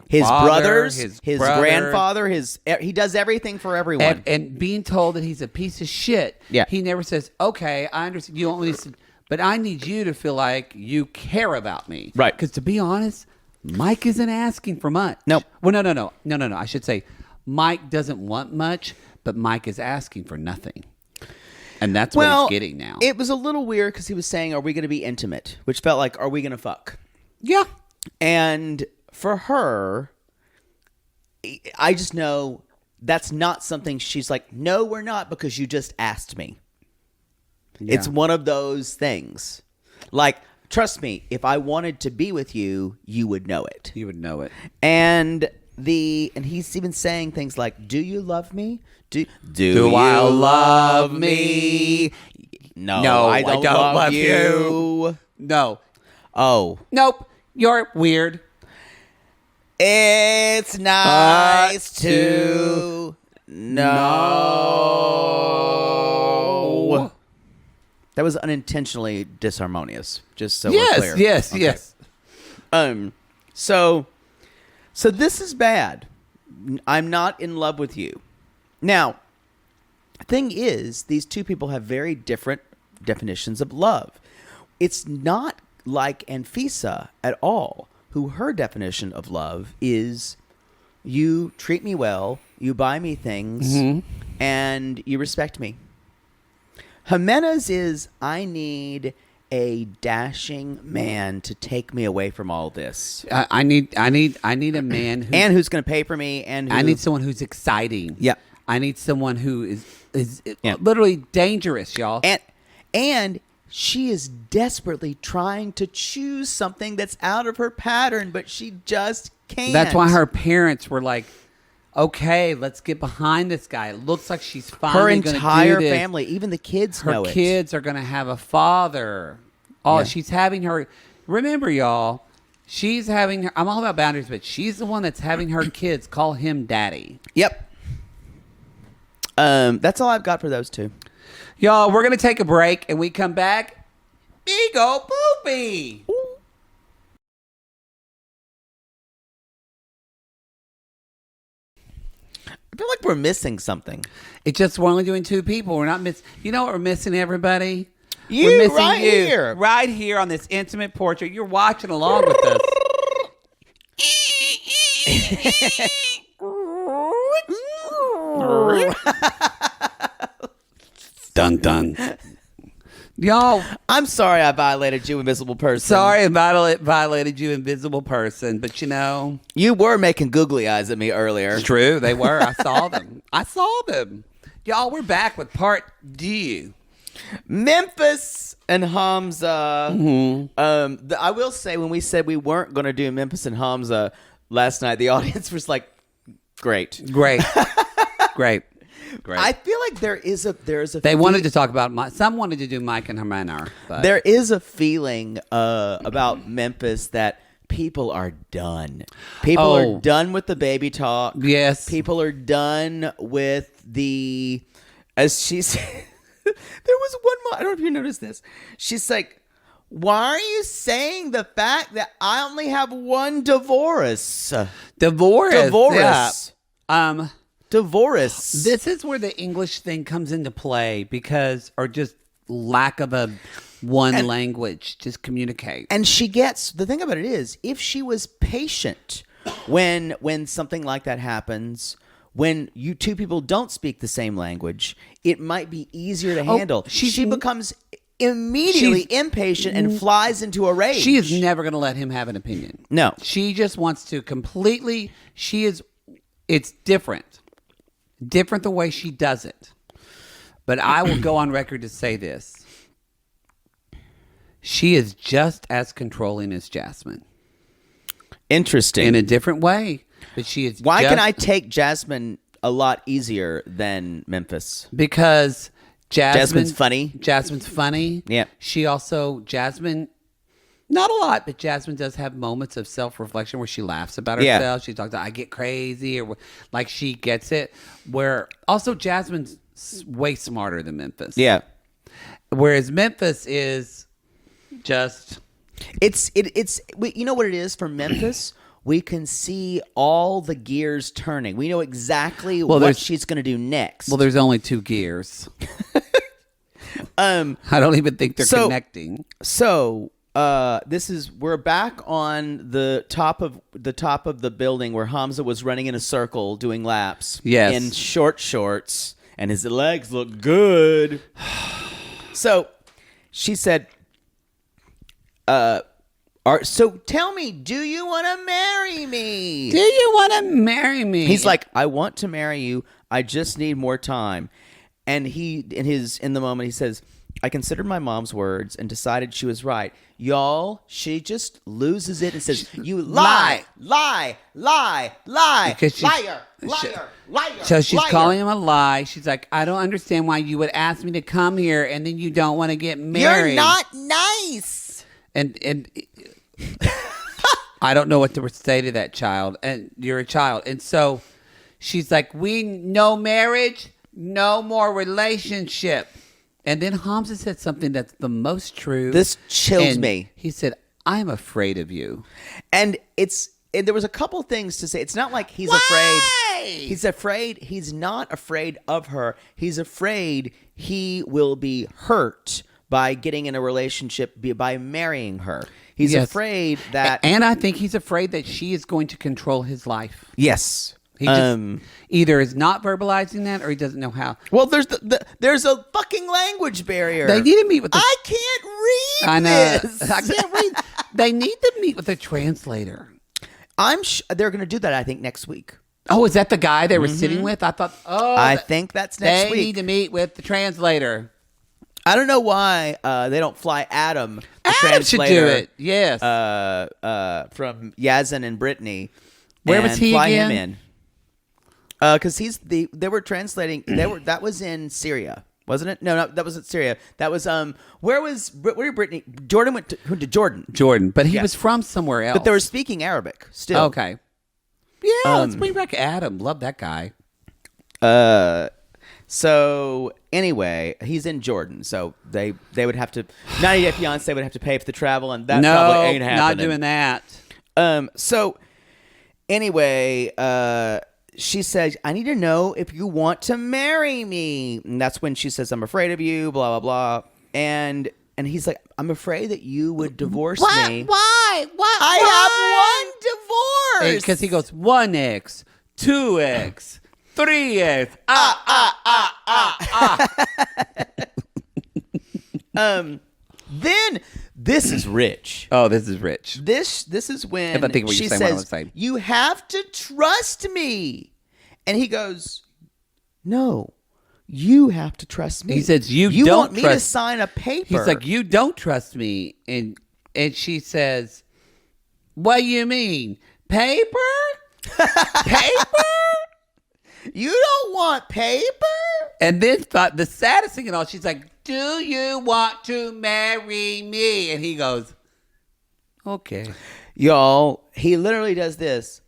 his father, brothers, his brother, grandfather, he does everything for everyone. and being told that he's a piece of shit. Yeah. He never says, "Okay, I understand. You don't listen, but I need you to feel like you care about me." Right. Because to be honest, Mike isn't asking for much. Nope. Well, no. I should say, Mike doesn't want much, but Mike is asking for nothing, and that's what he's getting now. It was a little weird because he was saying, "Are we going to be intimate?" Which felt like, "Are we going to fuck?" Yeah. And for her, I just know that's not something she's like, "No, we're not," because you just asked me. Yeah. It's one of those things. Like, trust me, if I wanted to be with you, you would know it. You would know it. And he's even saying things like, "Do you love me? Do I you love me? No, I don't love you. No. Oh, Nope. You're weird. it's nice to know." That was unintentionally disharmonious. Just so we're clear. Yes. Okay. Yes. So this is bad. I'm not in love with you. Now, thing is, these two people have very different definitions of love. It's not like Anfisa at all, who her definition of love is you treat me well, you buy me things, and you respect me. Jimena's is I need a dashing man to take me away from all this. I need a man who, And who's going to pay for me, and I need someone who's exciting. Yeah. I need someone who is Yeah. literally dangerous, y'all. and she is desperately trying to choose something that's out of her pattern, but she just can't. That's why her parents were like, "Okay, let's get behind this guy. It looks like she's her finally going to entire do this. family, even the kids, know Her it. kids are going to have a father. Oh, Yeah. she's having her. Remember, y'all, she's having her. I'm all about boundaries, but she's the one that's having her kids call him daddy. Yep. That's all I've got for those two. Y'all, we're going to take a break, and we come back. Big ol' poopy. I feel like we're missing something. It's just we're only doing two people. We're not missing. You know what we're missing, everybody? You, we're missing right you. here. Right here on this intimate portrait. You're watching along with us. Dun dun. Y'all, I'm sorry I violated you, invisible person. sorry I violated you, invisible person, but you know. You were making googly eyes at me earlier. It's true. They were. I saw them. Y'all, we're back with part D. Memphis and Hamza. Mm-hmm. I will say, when we said we weren't going to do Memphis and Hamza last night, the audience was like, great. Great. Great. I feel like there is a They wanted to talk about some wanted to do Mike and Ximena. But there is a feeling about Memphis that people are done. People are done with the baby talk. Yes. People are done with the, as she said, there was one more, I don't know if you noticed this. She's like, "Why are you saying the fact that I only have one divorce?" Divorce. Divorce. Yeah. Divorce. This is where the English thing comes into play or just lack of one language. Just communicate. And she gets, the thing about it is, if she was patient when something like that happens, when you two people don't speak the same language, it might be easier to handle. She becomes immediately impatient and flies into a rage. She is never going to let him have an opinion. No. She just wants to it's different. Different the way she does it. But I will go on record to say this. She is just as controlling as Jasmine. Interesting. In a different way. But she is Why can I take Jasmine a lot easier than Memphis? Because Jasmine's funny. Jasmine's funny. Yeah. She also, not a lot, but Jasmine does have moments of self-reflection where she laughs about herself. She talks about, "I get crazy," or like she gets it. Where also Jasmine's way smarter than Memphis. Yeah. Whereas Memphis is just... It's you know what it is for Memphis? We can see all the gears turning. We know exactly what she's going to do next. Well, there's only 2 gears. I don't even think they're connecting. So, we're back on the top of the building where Hamza was running in a circle doing laps. Yes. In short shorts, and his legs look good. So, she said, so tell me, do you want to marry me? Do you want to marry me? He's like, I want to marry you. I just need more time. And in the moment, he says, I considered my mom's words and decided she was right. Y'all, she just loses it and says, you lie. Because liar. So she's liar. calling him a lie. She's like, I don't understand why you would ask me to come here and then you don't want to get married. You're not nice. And I don't know what to say to that child. And you're a child. And so she's like, no marriage, no more relationship. And then Hamza said something that's the most true. This chills me. He said, I'm afraid of you. And there was a couple things to say. It's not like he's afraid. He's afraid. He's not afraid of her. He's afraid he will be hurt by getting in a relationship, by marrying her. He's afraid that... And I think he's afraid that she is going to control his life. Yes. He just either is not verbalizing that or he doesn't know how. Well, there's a fucking language barrier. They need to meet with I can't read I know. this. I can't read. They need to meet with a translator. They're going to do that, I think, next week. Oh, is that the guy they were sitting with? I thought, I think that's next week. They need to meet with the translator. I don't know why they don't fly Adam, the Adam should translator, do it. Yes. from Yazin and Brittany. Where was he fly again? him in. Because they were translating. That was in Syria, wasn't it? No, that wasn't Syria. That was where did Brittany? Jordan went to Jordan. Jordan, but he was from somewhere else. But they were speaking Arabic still. Okay. Yeah, let's bring back Adam. Love that guy. So anyway, he's in Jordan. So they would have to 90 Day Fiancé would have to pay for the travel, and that probably ain't happening. Not doing that. So anyway, she says, I need to know if you want to marry me. And that's when she says, I'm afraid of you, blah, blah, blah. And he's like, I'm afraid that you would divorce me. Why? What? I have one divorce. Because he goes 1x, 2x, 3x. Then this is rich. Oh, this is rich. This is when If I think what she you're saying, what I says, was saying. you have to trust me. And he goes, no, you have to trust me. He says, you don't don't want me to trust- sign a paper. He's like, you don't trust me. And she says, what do you mean? Paper? Paper? you don't want paper? And then the saddest thing of all, she's like, do you want to marry me? And he goes, okay. Y'all, he literally does this.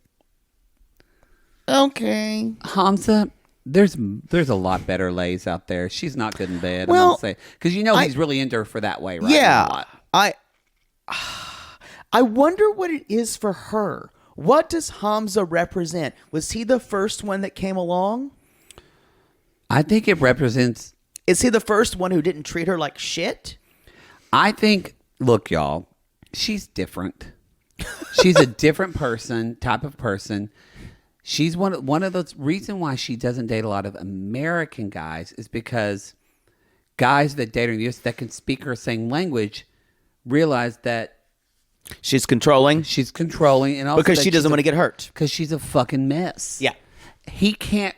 Okay. Hamza, there's a lot better lays out there. She's not good in bed, I'm Well, gonna say. Because he's really into her for that way, right? Yeah. I wonder what it is for her. What does Hamza represent? Was he the first one that came along? I think it represents... Is he the first one who didn't treat her like shit? I think, look, y'all, she's different. She's a different type of person. She's one of those reason why she doesn't date a lot of American guys is because guys that date her in the US that can speak her same language realize that She's controlling. she's controlling and also Because that she doesn't she's want to get hurt. because she's a fucking mess. Yeah. He can't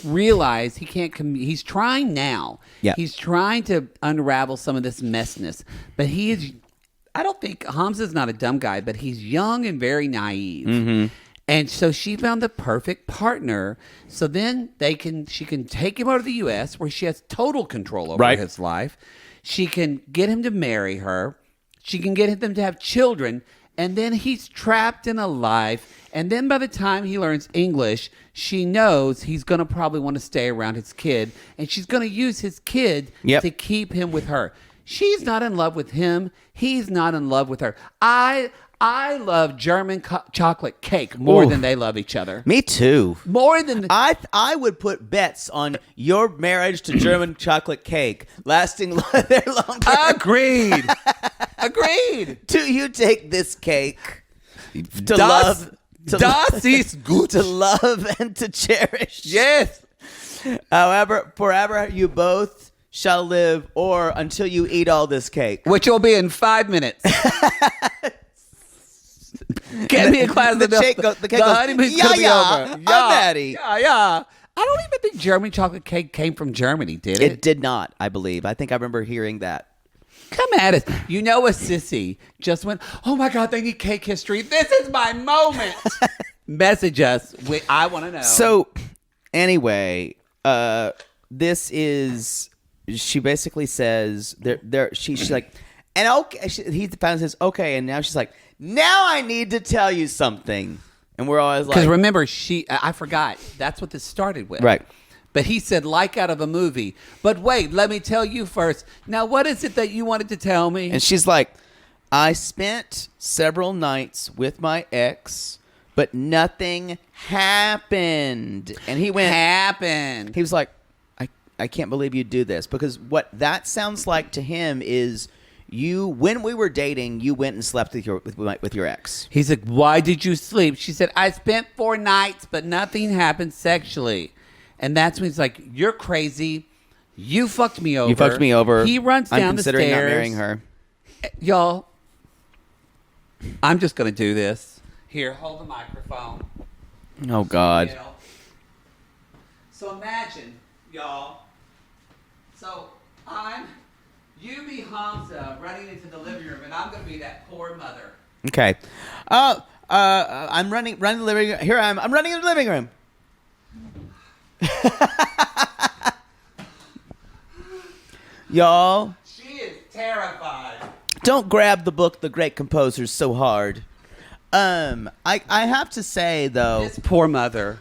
realize he's trying now. Yeah. He's trying to unravel some of this messness, but I don't think Hamza's not a dumb guy, but he's young and very naive. Mm-hmm. And so she found the perfect partner. So then she can take him over to the U.S. where she has total control over Right. his life. She can get him to marry her. She can get them to have children. And then he's trapped in a life. And then by the time he learns English, she knows he's going to probably want to stay around his kid. And she's going to use his kid to keep him with her. She's not in love with him. He's not in love with her. I love German chocolate cake more than they love each other. Me too. More than... I would put bets on your marriage to German chocolate cake lasting there longer. Agreed. Agreed. Do you take this cake to Das love ist gut. to love and to cherish? Yes. However, forever you both shall live, or until you eat all this cake. Which will be in 5 minutes. Get me a glass of milk. The cake goes, honeymoon's gonna be over. I'm Maddie. Yeah. I don't even think German chocolate cake came from Germany, did it? It did not, I believe. I think I remember hearing that. Come at us. You know a sissy just went, oh my God, they need cake history. This is my moment. Message us. I want to know. So, anyway, this is... She basically says... She's like... And okay, he finally says, okay, and now she's like, now I need to tell you something. And we're always like... Because remember, I forgot. That's what this started with. Right. But he said, like out of a movie. But wait, let me tell you first. Now, what is it that you wanted to tell me? And she's like, I spent several nights with my ex, but nothing happened. And he went... Happened. He was like, I can't believe you'd do this. Because what that sounds like to him is... when we were dating, you went and slept with your ex. He's like, why did you sleep? She said, I spent 4 nights, but nothing happened sexually. And that's when he's like, you're crazy. You fucked me over. You fucked me over. He runs down I'm the considering stairs. not marrying her. Y'all, I'm just going to do this. Here, hold the microphone. Oh, God. You know? So imagine, y'all. So you be Hamza running into the living room, and I'm going to be that poor mother. Okay. I'm running the living room. Here I am. I'm running in the living room. Y'all, She is terrified. don't grab the book The Great Composers so hard. I have to say, though, This poor mother.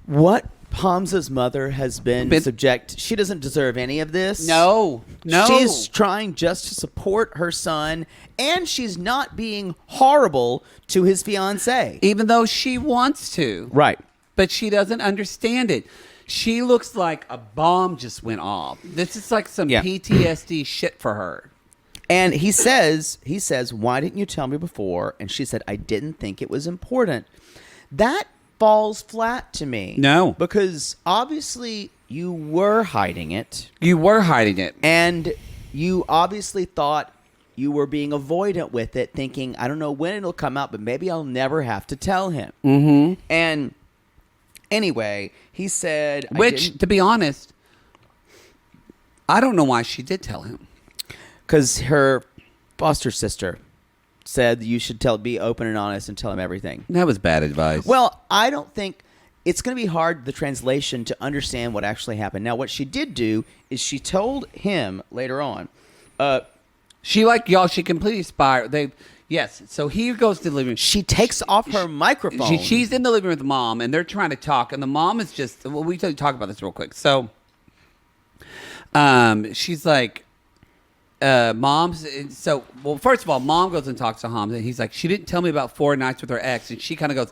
what Hamza's mother has been subject, she doesn't deserve any of this. No. She's trying just to support her son, and she's not being horrible to his fiancé. Even though she wants to. Right. But she doesn't understand it. She looks like a bomb just went off. This is like some PTSD shit for her. And he says, why didn't you tell me before? And she said, I didn't think it was important. That falls flat to me. No. Because obviously you were hiding it. You were hiding it. And you obviously thought you were being avoidant with it, thinking, I don't know when it'll come out, but maybe I'll never have to tell him. Mm-hmm. And anyway, he said... Which, to be honest, I don't know why she did tell him. Because her foster sister said you should be open and honest and tell him everything. That was bad advice. Well, I don't think... It's going to be hard, the translation, to understand what actually happened. Now, what she did do is she told him later on... she completely spiraled. Yes, so he goes to the living room. She takes off her microphone. She's in the living room with the mom, and they're trying to talk, and the mom is just... Well, we talk about this real quick. So, she's like... first of all, mom goes and talks to Hamza, and he's like, she didn't tell me about 4 nights with her ex, and she kind of goes,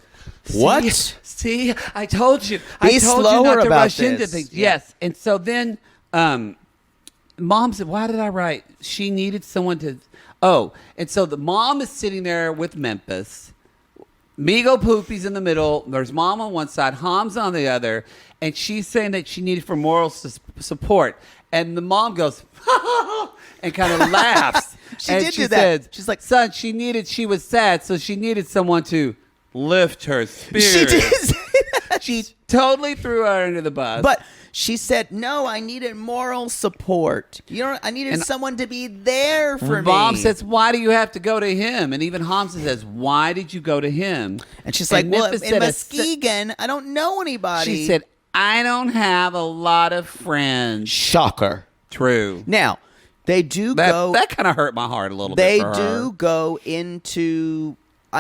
what? See, I told you. Be I told slower you not to about rush this. into things. Yeah. Yes, and so then, mom said, why did I write? She needed someone to... Oh, and so the mom is sitting there with Memphis. Migo Poopy's in the middle. There's mom on one side, Hamza on the other, and she's saying that she needed for moral support. And the mom goes, and kind of laughs. She and did she do that. said, She's like, son, she was sad, so she needed someone to lift her spirit. She did say that. She totally threw her under the bus. But she said, no, I needed moral support. I needed someone to be there for me. Mom says, why do you have to go to him? And even Hamza says, why did you go to him? And she's like, well, Memphis in said Muskegon, I don't know anybody. She said, I don't have a lot of friends. Shocker. True. Now, they do go... That kind of hurt my heart a little They bit for her. do go into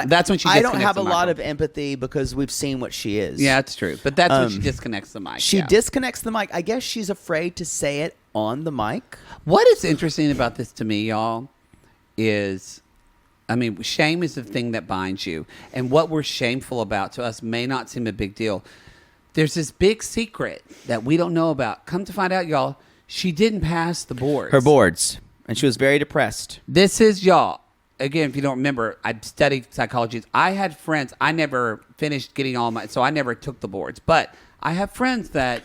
That's when she I don't disconnects have the a lot of microphone. empathy because we've seen what she is. Yeah, it's true. But that's when she disconnects the mic. She yeah. disconnects the mic. I guess she's afraid to say it on the mic. What is interesting about this to me, y'all, is, I mean, shame is the thing that binds you. And what we're shameful about to us may not seem a big deal. There's this big secret that we don't know about. Come to find out, y'all, she didn't pass the boards. Her boards. And she was very depressed. This is, y'all, again, if you don't remember, I studied psychology. I had friends. I never finished getting all my, so I never took the boards. But I have friends that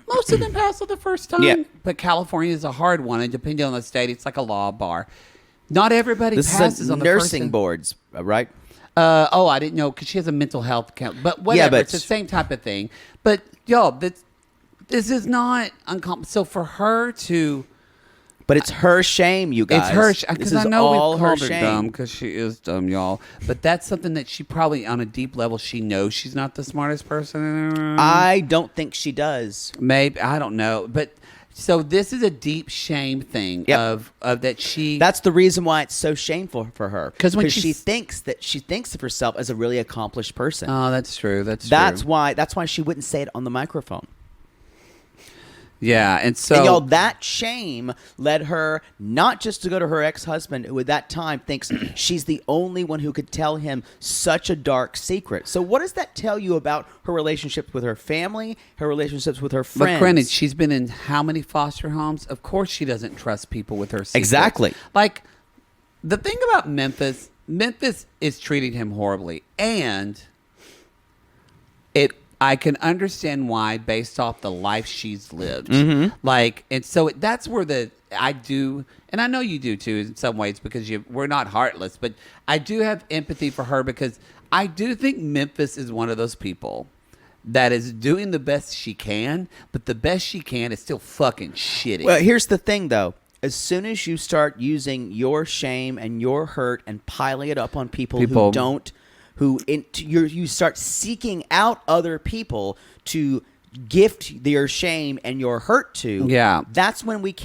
most of them pass on the first time. Yeah. But California is a hard one. And depending on the state, it's like a law bar. Not everybody This passes is on the first nursing time. boards, right? I didn't know because she has a mental health account. But whatever, but- it's the same type of thing. But y'all, this is not uncommon. So for her to, But it's her shame, you guys. it's her This because is I know all we her called her shame. dumb because she is dumb, y'all. But that's something that she probably on a deep level she knows she's not the smartest person in the room. I don't think she does. Maybe I don't know, but. So this is a deep shame thing Yep. of that she. That's the reason why it's so shameful for her. 'Cause when she she's- thinks of herself as a really accomplished person. Oh, that's true. That's true. That's why she wouldn't say it on the microphone. Yeah, and so And y'all, that shame led her not just to go to her ex-husband, who at that time thinks she's the only one who could tell him such a dark secret. So what does that tell you about her relationships with her family, her relationships with her friends? But granted, she's been in how many foster homes? Of course she doesn't trust people with her secrets. Exactly. Like, the thing about Memphis is treating him horribly. And I can understand why based off the life she's lived. Mm-hmm. Like, and so that's where I do, and I know you do too in some ways because we're not heartless, but I do have empathy for her because I do think Memphis is one of those people that is doing the best she can, but the best she can is still fucking shitty. Well, here's the thing, though. As soon as you start using your shame and your hurt and piling it up on people who don't, you start seeking out other people to gift your shame and your hurt to. Yeah. That's when we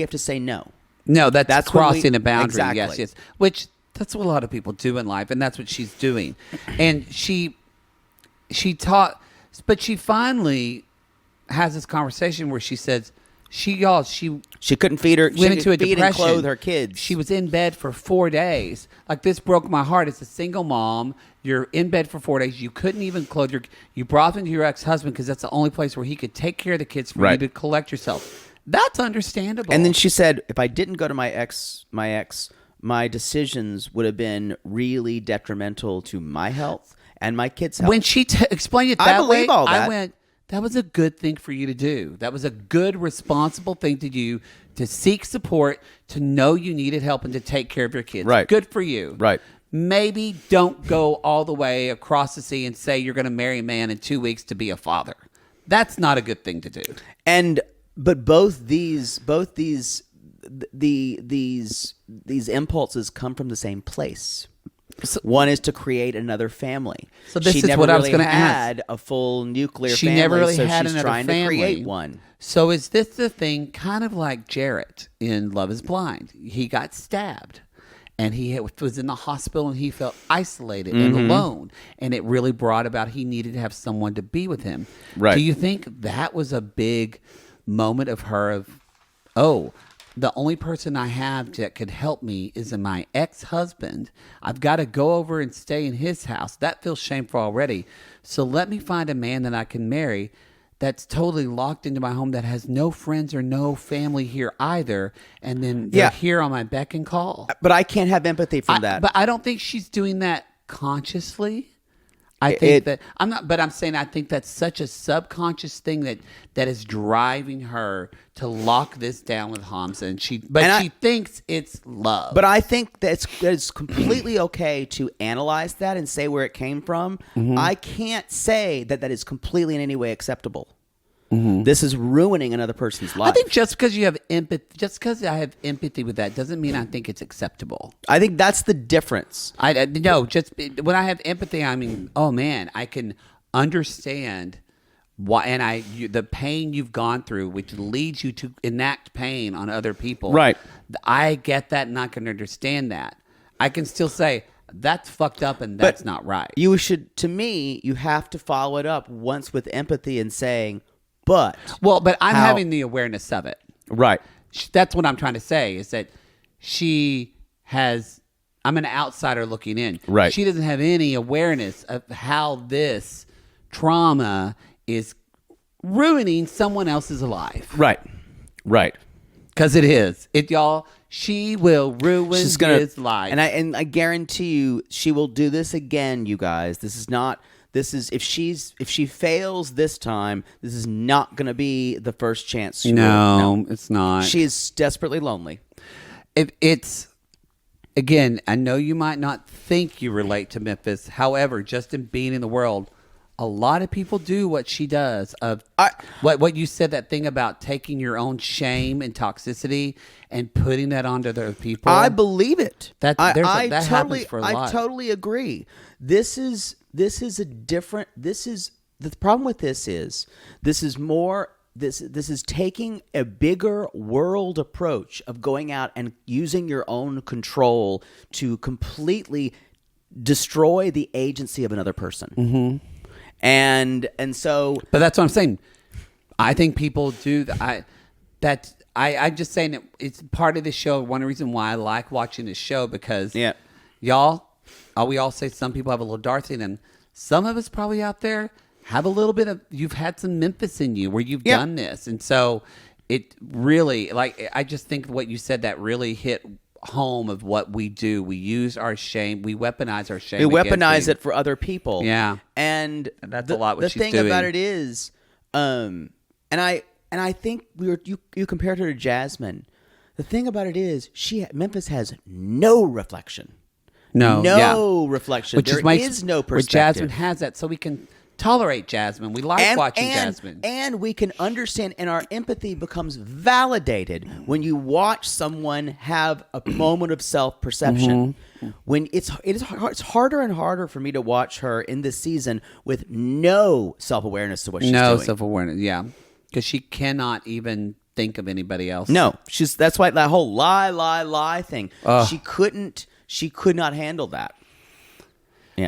have to say no. No, that's when crossing a boundary. Exactly. Yes. Which that's what a lot of people do in life, and that's what she's doing. And she taught, but she finally has this conversation where she says she couldn't feed her. went into a feed depression. and clothe her kids. She was in bed for 4 days. Like, this broke my heart. It's a single mom. You're in bed for 4 days. You couldn't even clothe you brought them to your ex-husband because that's the only place where he could take care of the kids for you Right. to collect yourself. That's understandable. And then she said, if I didn't go to my ex, my decisions would have been really detrimental to my health and my kids' health. when she explained it I that way, believe all that. I went, that was a good thing for you to do. That was a good, responsible thing to do, to seek support, to know you needed help, and to take care of your kids. Right. Good for you. Right. Maybe don't go all the way across the sea and say you're going to marry a man in 2 weeks to be a father. That's not a good thing to do. But both these impulses come from the same place. One is to create another family. So this she is never what I was really gonna ask. had a full nuclear She family, never really so had she's another trying family. to create one. So is this the thing, kind of like Jarrett in Love is Blind? He got stabbed, and he was in the hospital, and he felt isolated and alone, and it really brought about he needed to have someone to be with him. Right. Do you think that was a big moment of her the only person I have that could help me is my ex-husband. I've got to go over and stay in his house. That feels shameful already. So let me find a man that I can marry that's totally locked into my home, that has no friends or no family here either. And then they're here on my beck and call. But I can't have empathy from that. But I don't think she's doing that consciously. I think I'm saying I think that's such a subconscious thing that is driving her to lock this down with Hamza, and she thinks it's love. But I think that it's completely okay to analyze that and say where it came from. I can't say that is completely in any way acceptable. This is ruining another person's life. I think just because you have empathy, just because I have empathy with that, doesn't mean I think it's acceptable. I think that's the difference. No, just when I have empathy, I mean, oh man, I can understand why, and the pain you've gone through, which leads you to enact pain on other people. Right. I get that, and I can understand that. I can still say, That's fucked up, and that's not right. You should, to me, you have to follow it up once with empathy and saying, but I'm having the awareness of it. Right. That's what I'm trying to say, is that she has, I'm an outsider looking in. Right. She doesn't have any awareness of how this trauma is ruining someone else's life. Right. Because it is. Y'all, she will ruin his life. And I guarantee you she will do this again, you guys. If she fails this time, this is not going to be the first chance. No, it's not. She is desperately lonely. It's again, I know you might not think you relate to Memphis. However, just in being in the world, a lot of people do what she does. What you said, that thing about taking your own shame and toxicity and putting that onto other people. I believe it. That happens for a lot. I totally agree. The problem with this is taking a bigger world approach of going out and using your own control to completely destroy the agency of another person. Mm-hmm. And so, but that's what I'm saying. I think people do that. I'm just saying that it's part of the show. One reason why I like watching the show, because y'all, we all say some people have a little Darcy in them. Some of us probably out there have a little bit of, you've had some Memphis in you where you've done this. And so it really, I just think what you said, that really hit home of what we do. We use our shame. We weaponize our shame. We weaponize it for other people. Yeah. And that's a lot what the she's thing doing. about it is, and I think you compared her to Jasmine. The thing about it is, Memphis has no reflection. No reflection. There is no perspective. Where Jasmine has that, so we can tolerate Jasmine. We like watching Jasmine. And we can understand, and our empathy becomes validated when you watch someone have a moment of self-perception. Mm-hmm. When it's harder and harder for me to watch her in this season with no self-awareness to what she's doing. No self-awareness, yeah. Because she cannot even think of anybody else. No, that's why that whole lie thing. She could not handle that.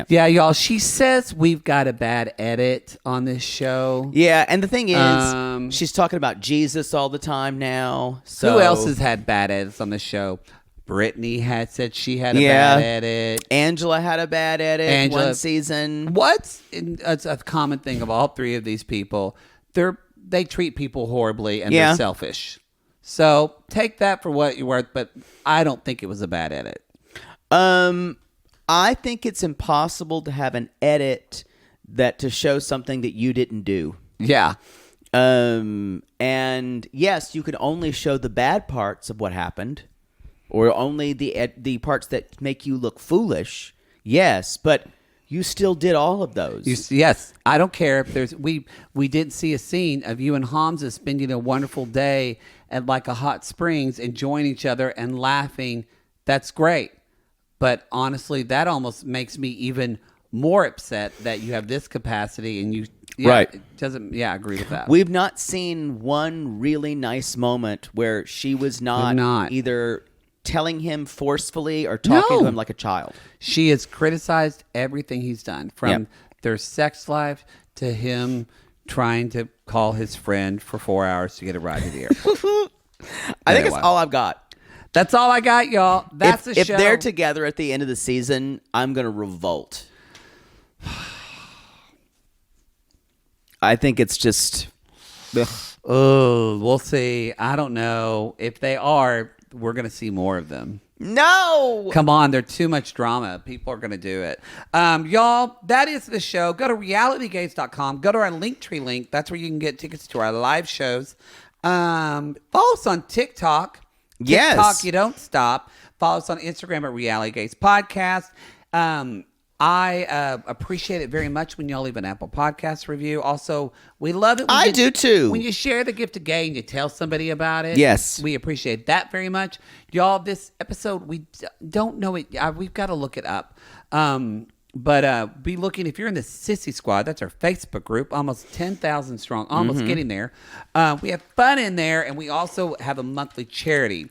Yeah, y'all. She says we've got a bad edit on this show. Yeah, and the thing is, she's talking about Jesus all the time now. So who else has had bad edits on this show? Brittany had said she had a bad edit. Angela had a bad edit one season. It's a common thing of all three of these people. They treat people horribly and they're selfish. So take that for what you're worth, but I don't think it was a bad edit. I think it's impossible to have an edit to show something that you didn't do. Yeah. And yes, you can only show the bad parts of what happened, or only the parts that make you look foolish. Yes, but you still did all of those. Yes, I don't care if there's. We did see a scene of you and Hamza spending a wonderful day at like a hot springs, enjoying each other and laughing. That's great. But honestly, that almost makes me even more upset that you have this capacity and you... Right. It doesn't... Yeah, I agree with that. We've not seen one really nice moment where she was not either telling him forcefully or talking to him like a child. She has criticized everything he's done, from their sex life to him trying to call his friend for 4 hours to get a ride to the airport. I think that's all I've got. That's all I got, y'all. That's the show. If they're together at the end of the season, I'm going to revolt. I think it's just... Oh, we'll see. I don't know. If they are, we're going to see more of them. No! Come on, they're too much drama. People are going to do it. Y'all, that is the show. Go to realitygaze.com. Go to our Linktree link. That's where you can get tickets to our live shows. Follow us on TikTok. Yes. TikTok, you don't stop. Follow us on Instagram at Reality Gaze Podcast. I appreciate it very much when y'all leave an Apple Podcast review. Also, we love it. I do too. When you share the gift of gay and you tell somebody about it. Yes. We appreciate that very much. Y'all, this episode, we don't know it. We've got to look it up. But be looking, if you're in the Sissy Squad, that's our Facebook group, almost 10,000 strong, almost getting there. We have fun in there, and we also have a monthly charity.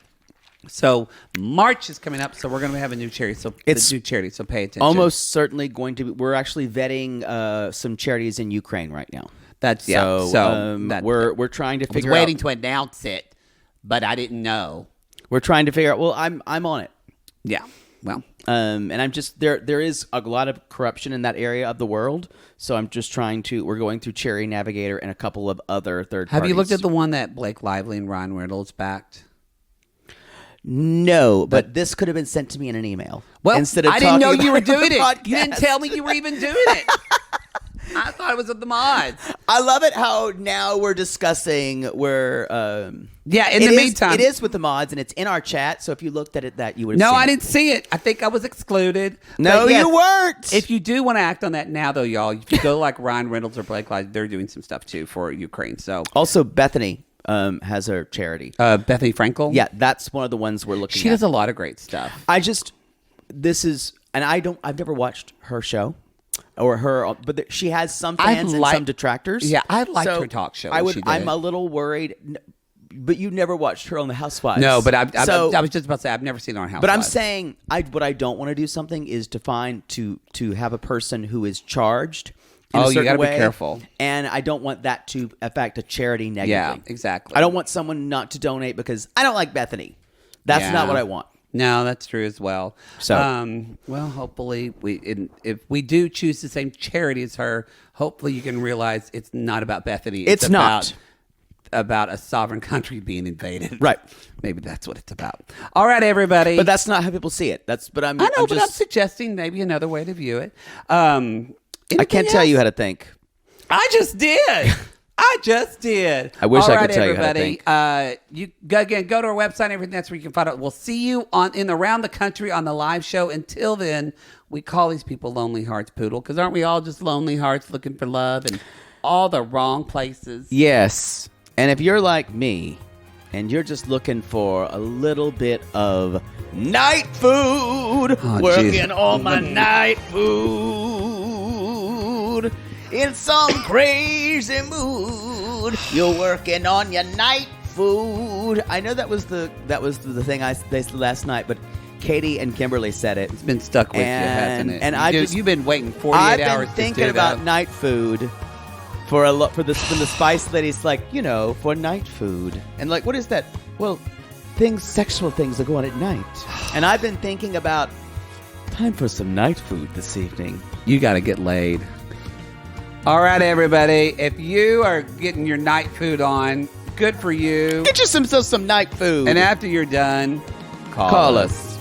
So March is coming up, so we're going to have a new charity. So It's new charity. So pay attention. Almost certainly going to be. We're actually vetting some charities in Ukraine right now. That's we're trying to I was figure waiting out. to announce it, but I didn't know. We're trying to figure out. Well, I'm on it. Yeah. Well, And I'm just there is a lot of corruption in that area of the world, so I'm just trying to. We're going through Charity Navigator and a couple of other third. have you parties. looked at the one that Blake Lively and Ryan Reynolds backed? No, but this could have been sent to me in an email. Well, instead of I didn't know talking you were about the doing it. podcast. You didn't tell me you were even doing it. I thought it was with the mods. I love it how now we're discussing where. Yeah, in it the is- meantime. it is with the mods and it's in our chat. So if you looked at it, that you would. No, have I seen didn't see it. I think I was excluded. No, But yes, you weren't. If you do want to act on that now, though, y'all, if you go like Ryan Reynolds or Blake Lively, they're doing some stuff too for Ukraine. So Also, Bethany has her charity. Bethany Frankel. Yeah, that's one of the ones we're looking She at. does a lot of great stuff. I've never watched her show or her, but she has some fans and some detractors. Yeah, I liked her talk show when she did. I'm a little worried, but you never watched her on the Housewives. No, but I was just about to say I've never seen her on Housewives. But I'm saying what I don't want to do something is to have a person who is charged. In a you certain gotta be way, careful. and I don't want that to affect a charity negatively. Yeah, exactly. I don't want someone not to donate because I don't like Bethany. That's Yeah. not what I want. No, that's true as well. So- well, hopefully, if we do choose the same charity as her, hopefully you can realize it's not about Bethany. It's not. about a sovereign country being invaded. Right. Maybe that's what it's about. All right, everybody. But that's not how people see it. I know, but I'm suggesting maybe another way to view it. I can't tell you how to think. I just did. I wish All I right, could tell you how to everybody. think. You go to our website and everything. That's where you can find out. We'll see you in around the country on the live show. Until then, we call these people lonely hearts, Poodle, because aren't we all just lonely hearts looking for love in all the wrong places? Yes. And if you're like me and you're just looking for a little bit of night food, working geez. on my night food in some crazy mood, you're working on your night food. I know that was the thing they said last night, but Katie and Kimberly said it. It's been stuck with you, hasn't it? And you've been waiting 48 I've been hours thinking to do about that. night food for when the Spice Lady's like, for night food. And like, what is that? Well, sexual things that go on at night. And I've been thinking about time for some night food this evening. You got to get laid. All right, everybody. If you are getting your night food on, good for you. Get yourself some night food. And after you're done, Call us.